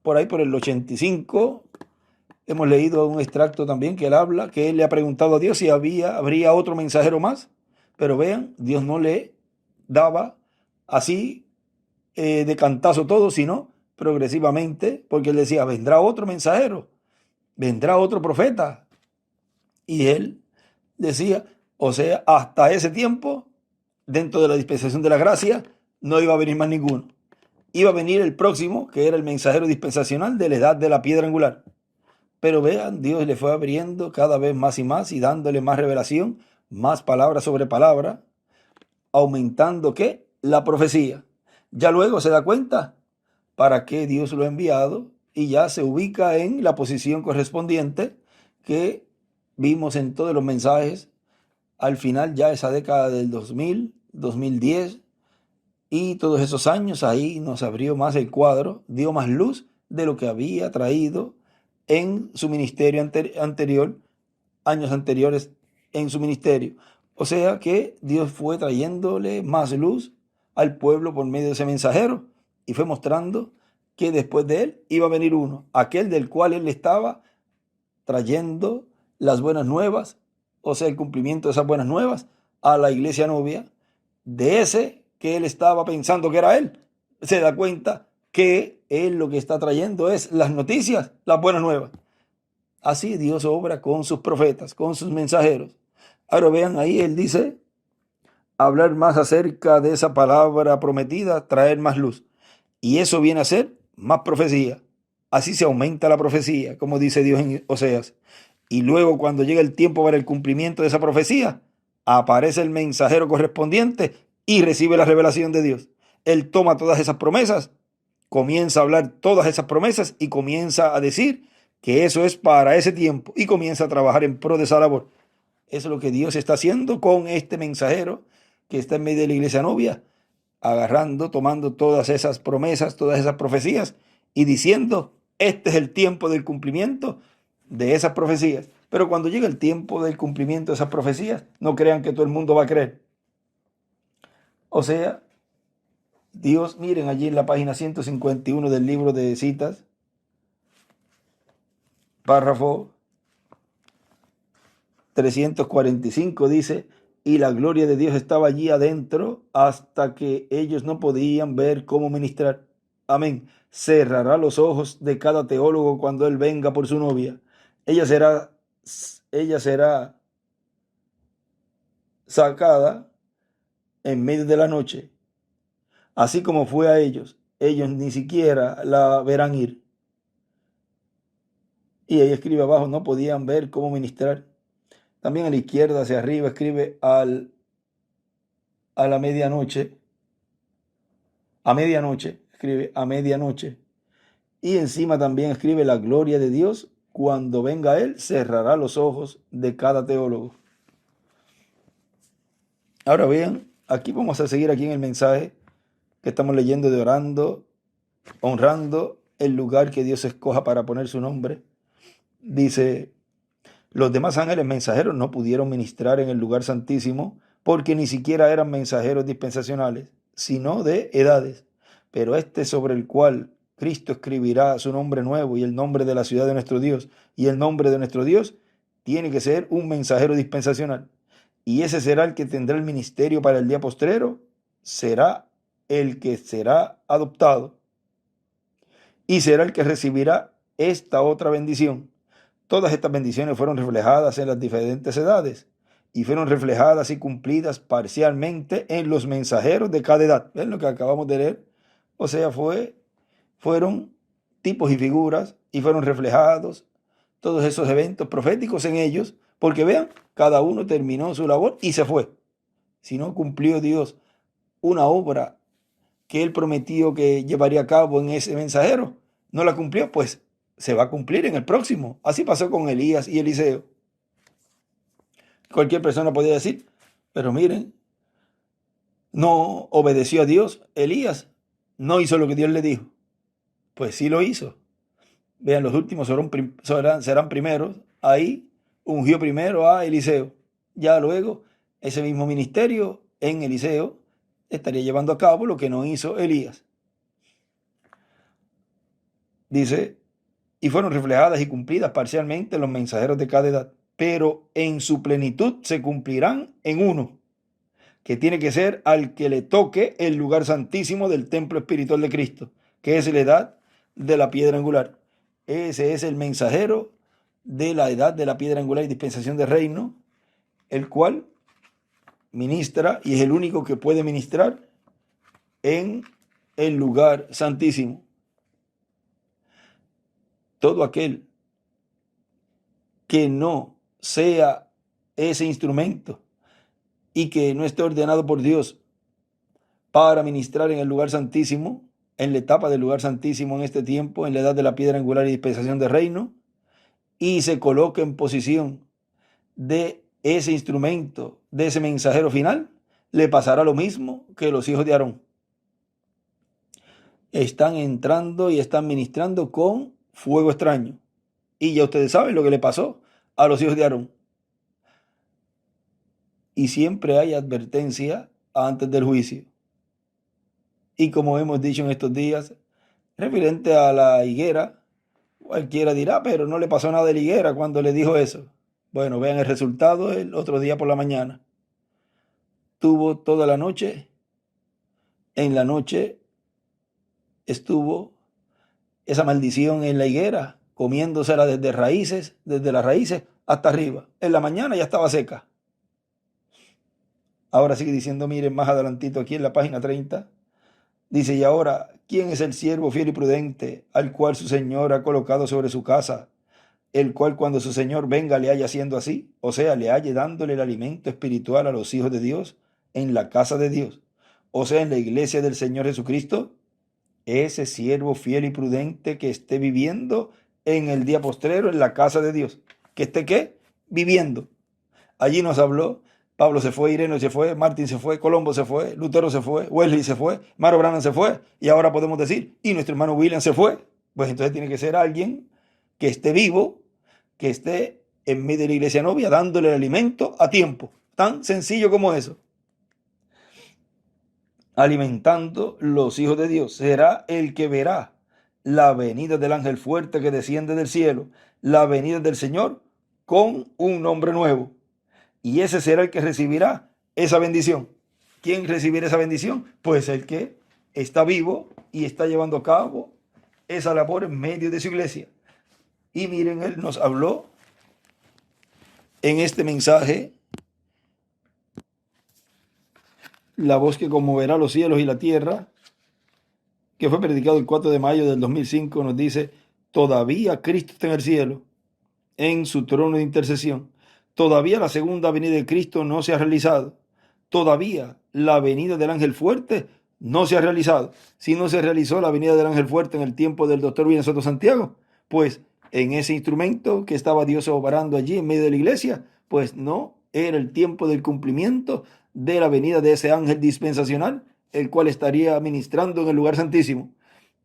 Por ahí, por el 85, hemos leído un extracto también que él habla, que él le ha preguntado a Dios si habría otro mensajero más. Pero vean, Dios no le daba así de cantazo todo, sino progresivamente, porque él decía, vendrá otro mensajero, vendrá otro profeta. Y él decía, o sea, hasta ese tiempo, dentro de la dispensación de la gracia, no iba a venir más ninguno. Iba a venir el próximo, que era el mensajero dispensacional de la edad de la piedra angular. Pero vean, Dios le fue abriendo cada vez más y más, y dándole más revelación, más palabra sobre palabra, aumentando ¿qué? La profecía. Ya luego se da cuenta para qué Dios lo ha enviado, y ya se ubica en la posición correspondiente que vimos en todos los mensajes. Al final, ya esa década del 2000, 2010 y todos esos años, ahí nos abrió más el cuadro, dio más luz de lo que había traído en su ministerio anterior, años anteriores en su ministerio. O sea que Dios fue trayéndole más luz al pueblo por medio de ese mensajero, y fue mostrando que después de él iba a venir uno, aquel del cual él estaba trayendo las buenas nuevas, o sea, el cumplimiento de esas buenas nuevas a la iglesia novia, de ese que él estaba pensando que era él. Se da cuenta que él lo que está trayendo es las noticias, las buenas nuevas. Así Dios obra con sus profetas, con sus mensajeros. Ahora vean ahí, él dice, hablar más acerca de esa palabra prometida, traer más luz. Y eso viene a ser más profecía. Así se aumenta la profecía, como dice Dios en Oseas. Y luego, cuando llega el tiempo para el cumplimiento de esa profecía, aparece el mensajero correspondiente y recibe la revelación de Dios. Él toma todas esas promesas, comienza a hablar todas esas promesas y comienza a decir que eso es para ese tiempo y comienza a trabajar en pro de esa labor. Eso es lo que Dios está haciendo con este mensajero que está en medio de la iglesia novia, agarrando, tomando todas esas promesas, todas esas profecías y diciendo, este es el tiempo del cumplimiento de esas profecías. Pero cuando llega el tiempo del cumplimiento de esas profecías, no crean que todo el mundo va a creer. O sea, Dios, miren allí en la página 151 del libro de citas, párrafo 345 dice, y la gloria de Dios estaba allí adentro hasta que ellos no podían ver cómo ministrar. Amén. Cerrará los ojos de cada teólogo cuando él venga por su novia. Ella será sacada en medio de la noche. Así como fue a ellos ni siquiera la verán ir. Y ella escribe abajo, no podían ver cómo ministrar. También a la izquierda hacia arriba escribe a la medianoche. A medianoche, escribe a medianoche. Y encima también escribe la gloria de Dios. Cuando venga Él, cerrará los ojos de cada teólogo. Ahora vean, aquí vamos a seguir aquí en el mensaje que estamos leyendo de orando, honrando el lugar que Dios escoja para poner su nombre. Dice, los demás ángeles mensajeros no pudieron ministrar en el lugar santísimo porque ni siquiera eran mensajeros dispensacionales, sino de edades. Pero este sobre el cual Cristo escribirá su nombre nuevo y el nombre de la ciudad de nuestro Dios y el nombre de nuestro Dios, tiene que ser un mensajero dispensacional. Y ese será el que tendrá el ministerio para el día postrero, será el que será adoptado y será el que recibirá esta otra bendición. Todas estas bendiciones fueron reflejadas en las diferentes edades y fueron reflejadas y cumplidas parcialmente en los mensajeros de cada edad. ¿Ven lo que acabamos de leer? O sea, fueron tipos y figuras y fueron reflejados todos esos eventos proféticos en ellos, porque vean, cada uno terminó su labor y se fue. Si no cumplió Dios una obra que Él prometió que llevaría a cabo en ese mensajero, no la cumplió, pues se va a cumplir en el próximo. Así pasó con Elías y Eliseo. Cualquier persona podría decir, pero miren, no obedeció a Dios. Elías no hizo lo que Dios le dijo. Pues sí lo hizo. Vean, los últimos serán primeros. Ahí ungió primero a Eliseo. Ya luego, ese mismo ministerio en Eliseo estaría llevando a cabo lo que no hizo Elías. Dice, y fueron reflejadas y cumplidas parcialmente los mensajeros de cada edad, pero en su plenitud se cumplirán en uno, que tiene que ser al que le toque el lugar santísimo del templo espiritual de Cristo, que es la edad de la piedra angular. Ese es el mensajero de la edad de la piedra angular y dispensación de reino, el cual ministra y es el único que puede ministrar en el lugar santísimo. Todo aquel que no sea ese instrumento y que no esté ordenado por Dios para ministrar en el lugar santísimo, en la etapa del lugar santísimo en este tiempo, en la edad de la piedra angular y dispensación de reino, y se coloque en posición de ese instrumento, de ese mensajero final, le pasará lo mismo que los hijos de Aarón. Están entrando y están ministrando con fuego extraño. Y ya ustedes saben lo que le pasó a los hijos de Aarón. Y siempre hay advertencia antes del juicio. Y como hemos dicho en estos días, referente a la higuera, cualquiera dirá, pero no le pasó nada de la higuera cuando le dijo eso. Bueno, vean el resultado el otro día por la mañana. Tuvo toda la noche, en la noche estuvo esa maldición en la higuera, comiéndosela desde las raíces hasta arriba. En la mañana ya estaba seca. Ahora sigue diciendo, miren más adelantito aquí en la página 30, dice, y ahora, ¿quién es el siervo fiel y prudente al cual su señor ha colocado sobre su casa el cual cuando su Señor venga le haya haciendo así, o sea, le halle dándole el alimento espiritual a los hijos de Dios en la casa de Dios, o sea, en la iglesia del Señor Jesucristo, ese siervo fiel y prudente que esté viviendo en el día postrero en la casa de Dios. ¿Que esté qué? Viviendo. Allí nos habló, Pablo se fue, Ireneo se fue, Martín se fue, Colombo se fue, Lutero se fue, Wesley se fue, Maro Branham se fue, y ahora podemos decir, y nuestro hermano William se fue. Pues entonces tiene que ser alguien que esté vivo, que esté en medio de la iglesia novia, dándole el alimento a tiempo. Tan sencillo como eso. Alimentando los hijos de Dios. Será el que verá la venida del ángel fuerte que desciende del cielo, la venida del Señor con un nombre nuevo. Y ese será el que recibirá esa bendición. ¿Quién recibirá esa bendición? Pues el que está vivo y está llevando a cabo esa labor en medio de su iglesia. Y miren, él nos habló en este mensaje, la voz que conmoverá los cielos y la tierra, que fue predicado el 4 de mayo del 2005, nos dice, todavía Cristo está en el cielo, en su trono de intercesión. Todavía la segunda venida de Cristo no se ha realizado. Todavía la venida del ángel fuerte no se ha realizado. Si no se realizó la venida del ángel fuerte en el tiempo del doctor William Soto Santiago, pues en ese instrumento que estaba Dios obrando allí en medio de la iglesia, pues no era el tiempo del cumplimiento de la venida de ese ángel dispensacional, el cual estaría ministrando en el lugar santísimo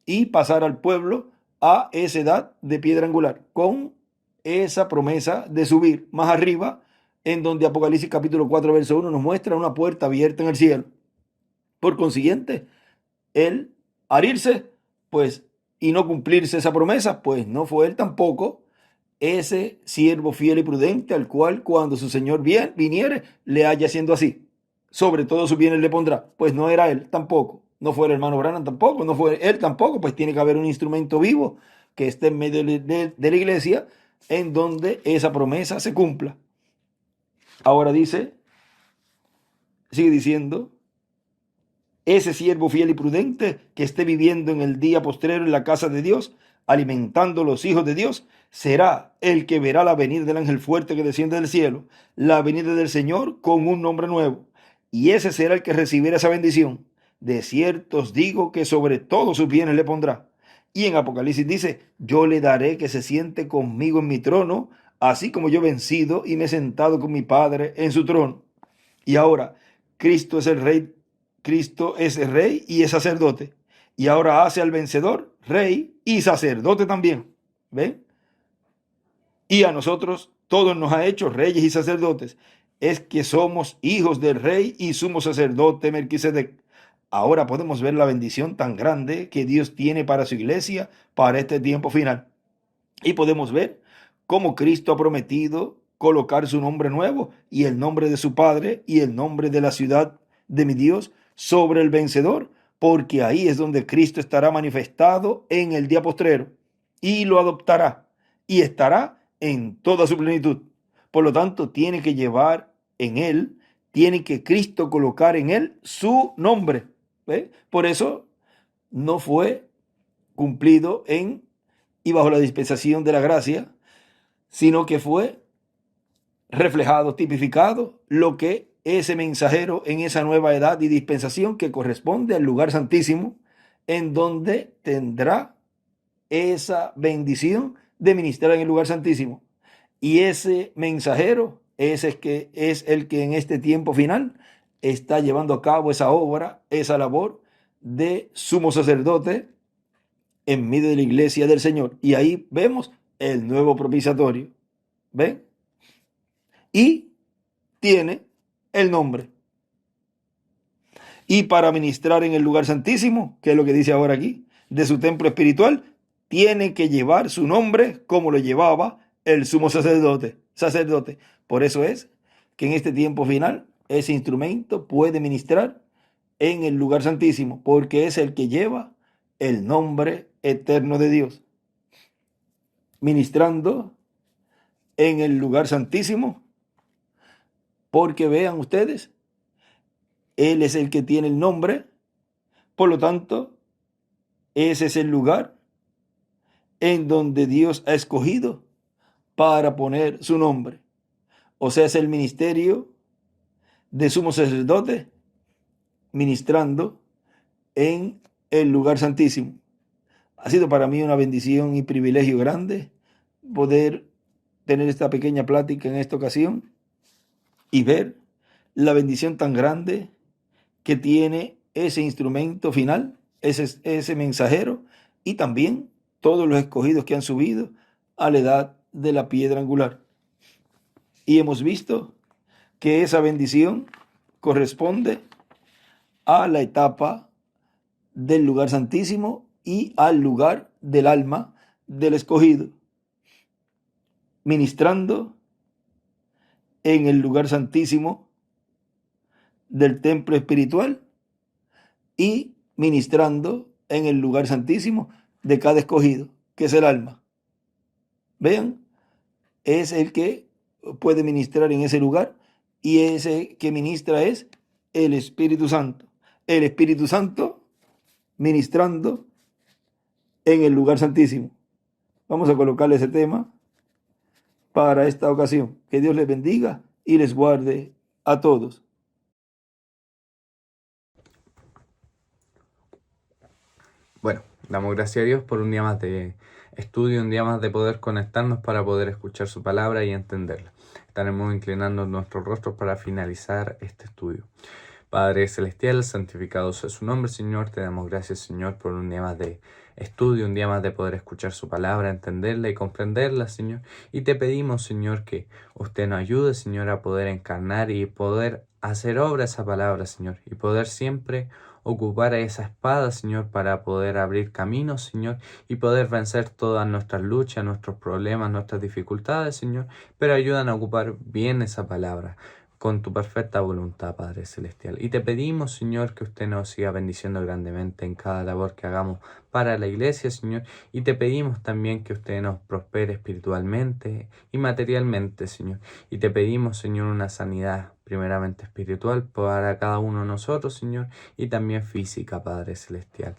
y pasar al pueblo a esa edad de piedra angular, con esa promesa de subir más arriba, en donde Apocalipsis capítulo 4 verso 1 nos muestra una puerta abierta en el cielo. Por consiguiente, él al irse, pues, y no cumplirse esa promesa, pues no fue él tampoco ese siervo fiel y prudente al cual cuando su Señor viniere le haya haciendo así. Sobre todo sus bienes le pondrá. Pues no era él tampoco. No fue el hermano Branham tampoco. No fue él tampoco. Pues tiene que haber un instrumento vivo que esté en medio de la iglesia en donde esa promesa se cumpla. Ahora sigue diciendo, ese siervo fiel y prudente que esté viviendo en el día postrero en la casa de Dios, alimentando los hijos de Dios, será el que verá la venida del ángel fuerte que desciende del cielo, la venida del Señor con un nombre nuevo. Y ese será el que recibirá esa bendición. De cierto os digo que sobre todos sus bienes le pondrá. Y en Apocalipsis dice, yo le daré que se siente conmigo en mi trono, así como yo he vencido y me he sentado con mi Padre en su trono. Y ahora, Cristo es el Rey y es sacerdote. Y ahora hace al vencedor rey y sacerdote también. ¿Ven? Y a nosotros todos nos ha hecho reyes y sacerdotes. Es que somos hijos del rey y sumo sacerdote Melquisedec. Ahora podemos ver la bendición tan grande que Dios tiene para su iglesia para este tiempo final. Y podemos ver cómo Cristo ha prometido colocar su nombre nuevo y el nombre de su Padre y el nombre de la ciudad de mi Dios sobre el vencedor, porque ahí es donde Cristo estará manifestado en el día postrero y lo adoptará y estará en toda su plenitud. Por lo tanto, tiene que llevar en él, tiene que Cristo colocar en él su nombre. ¿Ve? Por eso no fue cumplido y bajo la dispensación de la gracia, sino que fue reflejado, tipificado, lo que ese mensajero en esa nueva edad y dispensación que corresponde al lugar santísimo, en donde tendrá esa bendición de ministrar en el lugar santísimo. Y ese mensajero es el que en este tiempo final está llevando a cabo esa obra, esa labor de sumo sacerdote en medio de la iglesia del Señor. Y ahí vemos el nuevo propiciatorio. ¿Ven? Y tiene el nombre. Y para ministrar en el lugar santísimo, que es lo que dice ahora aquí, de su templo espiritual, tiene que llevar su nombre como lo llevaba el sumo sacerdote. Por eso es que en este tiempo final ese instrumento puede ministrar en el lugar santísimo, porque es el que lleva el nombre eterno de Dios. Ministrando en el lugar santísimo, porque vean ustedes, Él es el que tiene el nombre, por lo tanto, ese es el lugar en donde Dios ha escogido para poner su nombre. O sea, es el ministerio de sumo sacerdote ministrando en el lugar santísimo. Ha sido para mí una bendición y privilegio grande poder tener esta pequeña plática en esta ocasión y ver la bendición tan grande que tiene ese instrumento final, ese mensajero, y también todos los escogidos que han subido a la edad de la piedra angular. Y hemos visto que esa bendición corresponde a la etapa del lugar santísimo y al lugar del alma del escogido, ministrando en el lugar santísimo del templo espiritual y ministrando en el lugar santísimo de cada escogido, que es el alma. Vean, es el que puede ministrar en ese lugar, y ese que ministra es el Espíritu Santo. El Espíritu Santo ministrando en el lugar santísimo. Vamos a colocarle ese tema para esta ocasión. Que Dios les bendiga y les guarde a todos. Bueno, damos gracias a Dios por un día más de estudio, un día más de poder conectarnos para poder escuchar su palabra y entenderla. Estaremos inclinando nuestros rostros para finalizar este estudio. Padre Celestial, santificado sea su nombre, Señor. Te damos gracias, Señor, por un día más de estudio, un día más de poder escuchar su palabra, entenderla y comprenderla, Señor. Y te pedimos, Señor, que usted nos ayude, Señor, a poder encarnar y poder hacer obra esa palabra, Señor, y poder siempre ocupar esa espada, Señor, para poder abrir caminos, Señor, y poder vencer todas nuestras luchas, nuestros problemas, nuestras dificultades, Señor, pero ayúdanos a ocupar bien esa palabra con tu perfecta voluntad, Padre Celestial. Y te pedimos, Señor, que usted nos siga bendiciendo grandemente en cada labor que hagamos para la iglesia, Señor. Y te pedimos también que usted nos prospere espiritualmente y materialmente, Señor. Y te pedimos, Señor, una sanidad primeramente espiritual para cada uno de nosotros, Señor, y también física, Padre Celestial.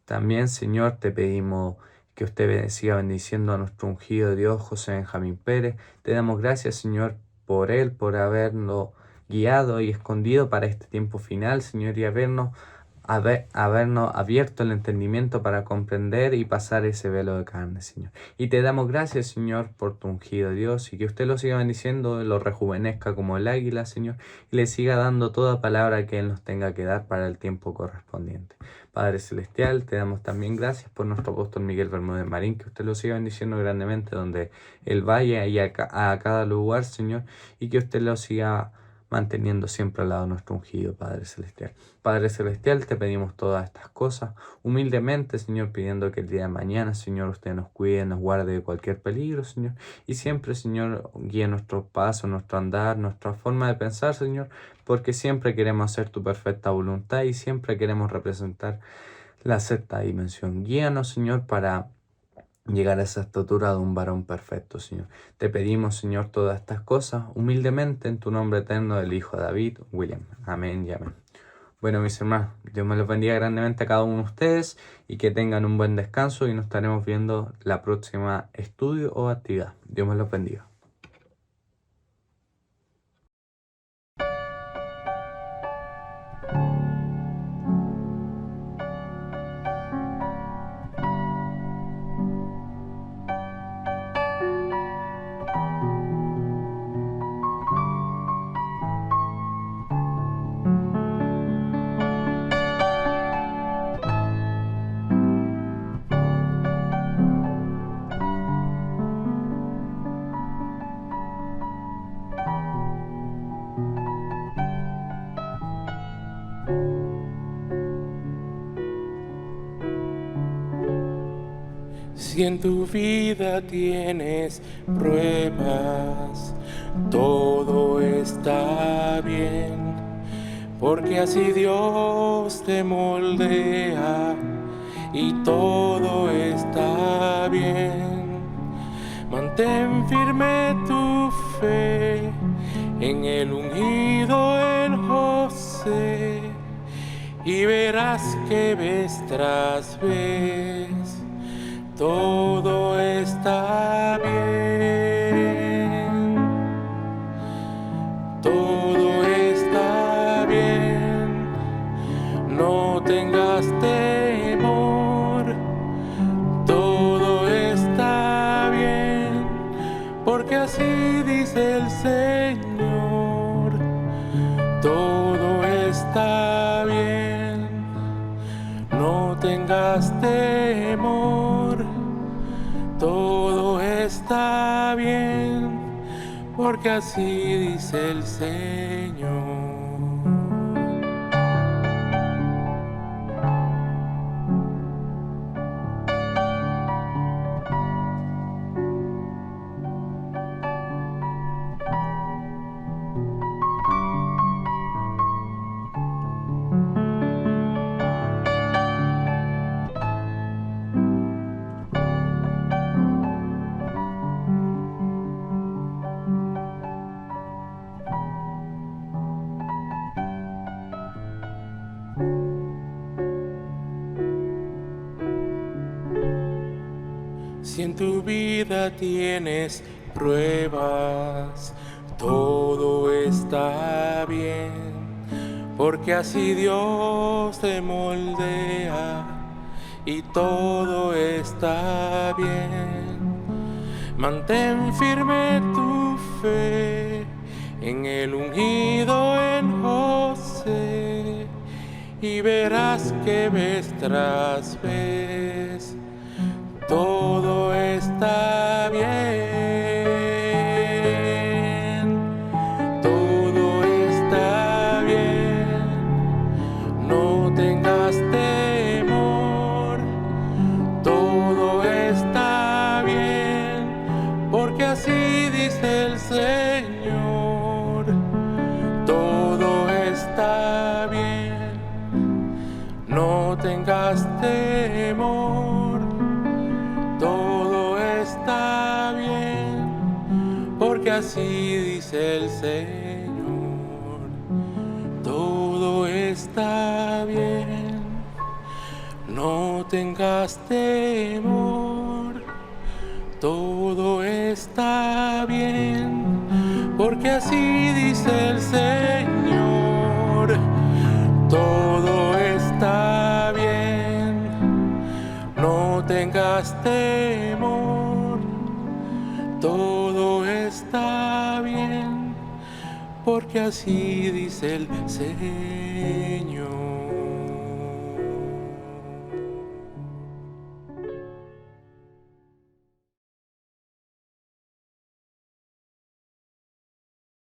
También, Señor, te pedimos que usted siga bendiciendo a nuestro ungido de Dios, José Benjamín Pérez. Te damos gracias, Señor, por él, por habernos guiado y escondido para este tiempo final, Señor, y habernos abierto el entendimiento para comprender y pasar ese velo de carne, Señor. Y te damos gracias, Señor, por tu ungido Dios, y que usted lo siga bendiciendo, lo rejuvenezca como el águila, Señor, y le siga dando toda palabra que Él nos tenga que dar para el tiempo correspondiente. Padre Celestial, te damos también gracias por nuestro apóstol Miguel Bermúdez Marín, que usted lo siga bendiciendo grandemente donde Él vaya y a cada lugar, Señor, y que usted lo siga manteniendo siempre al lado de nuestro ungido, Padre Celestial. Padre Celestial, te pedimos todas estas cosas humildemente, Señor, pidiendo que el día de mañana, Señor, usted nos cuide, nos guarde de cualquier peligro, Señor, y siempre, Señor, guíe nuestros pasos, nuestro andar, nuestra forma de pensar, Señor, porque siempre queremos hacer tu perfecta voluntad y siempre queremos representar la sexta dimensión. Guíanos, Señor, para llegar a esa estatura de un varón perfecto, Señor. Te pedimos, Señor, todas estas cosas humildemente en tu nombre eterno del Hijo de David, William. Amén y amén. Bueno, mis hermanos, Dios me los bendiga grandemente a cada uno de ustedes y que tengan un buen descanso, y nos estaremos viendo la próxima estudio o actividad. Dios me los bendiga. Si en tu vida tienes pruebas, todo está bien, porque así Dios te moldea y todo está bien. Mantén firme tu fe en el ungido en José, y verás que vez tras vez todo está bien. temor, todo está bien, porque así dice el Señor. Si en tu vida tienes pruebas, todo está bien, porque así Dios te moldea y todo está bien. Mantén firme tu fe en el ungido en José y verás que vez tras vez todo está bien, todo está bien, no tengas temor, todo está bien, porque así dice el Señor, todo está bien, no tengas temor. Todo está bien, porque así dice el Señor. Todo está bien, no tengas temor. Todo está bien, porque así dice el Señor. Todo está bien, no tengas temor, todo está bien, porque así dice el Señor.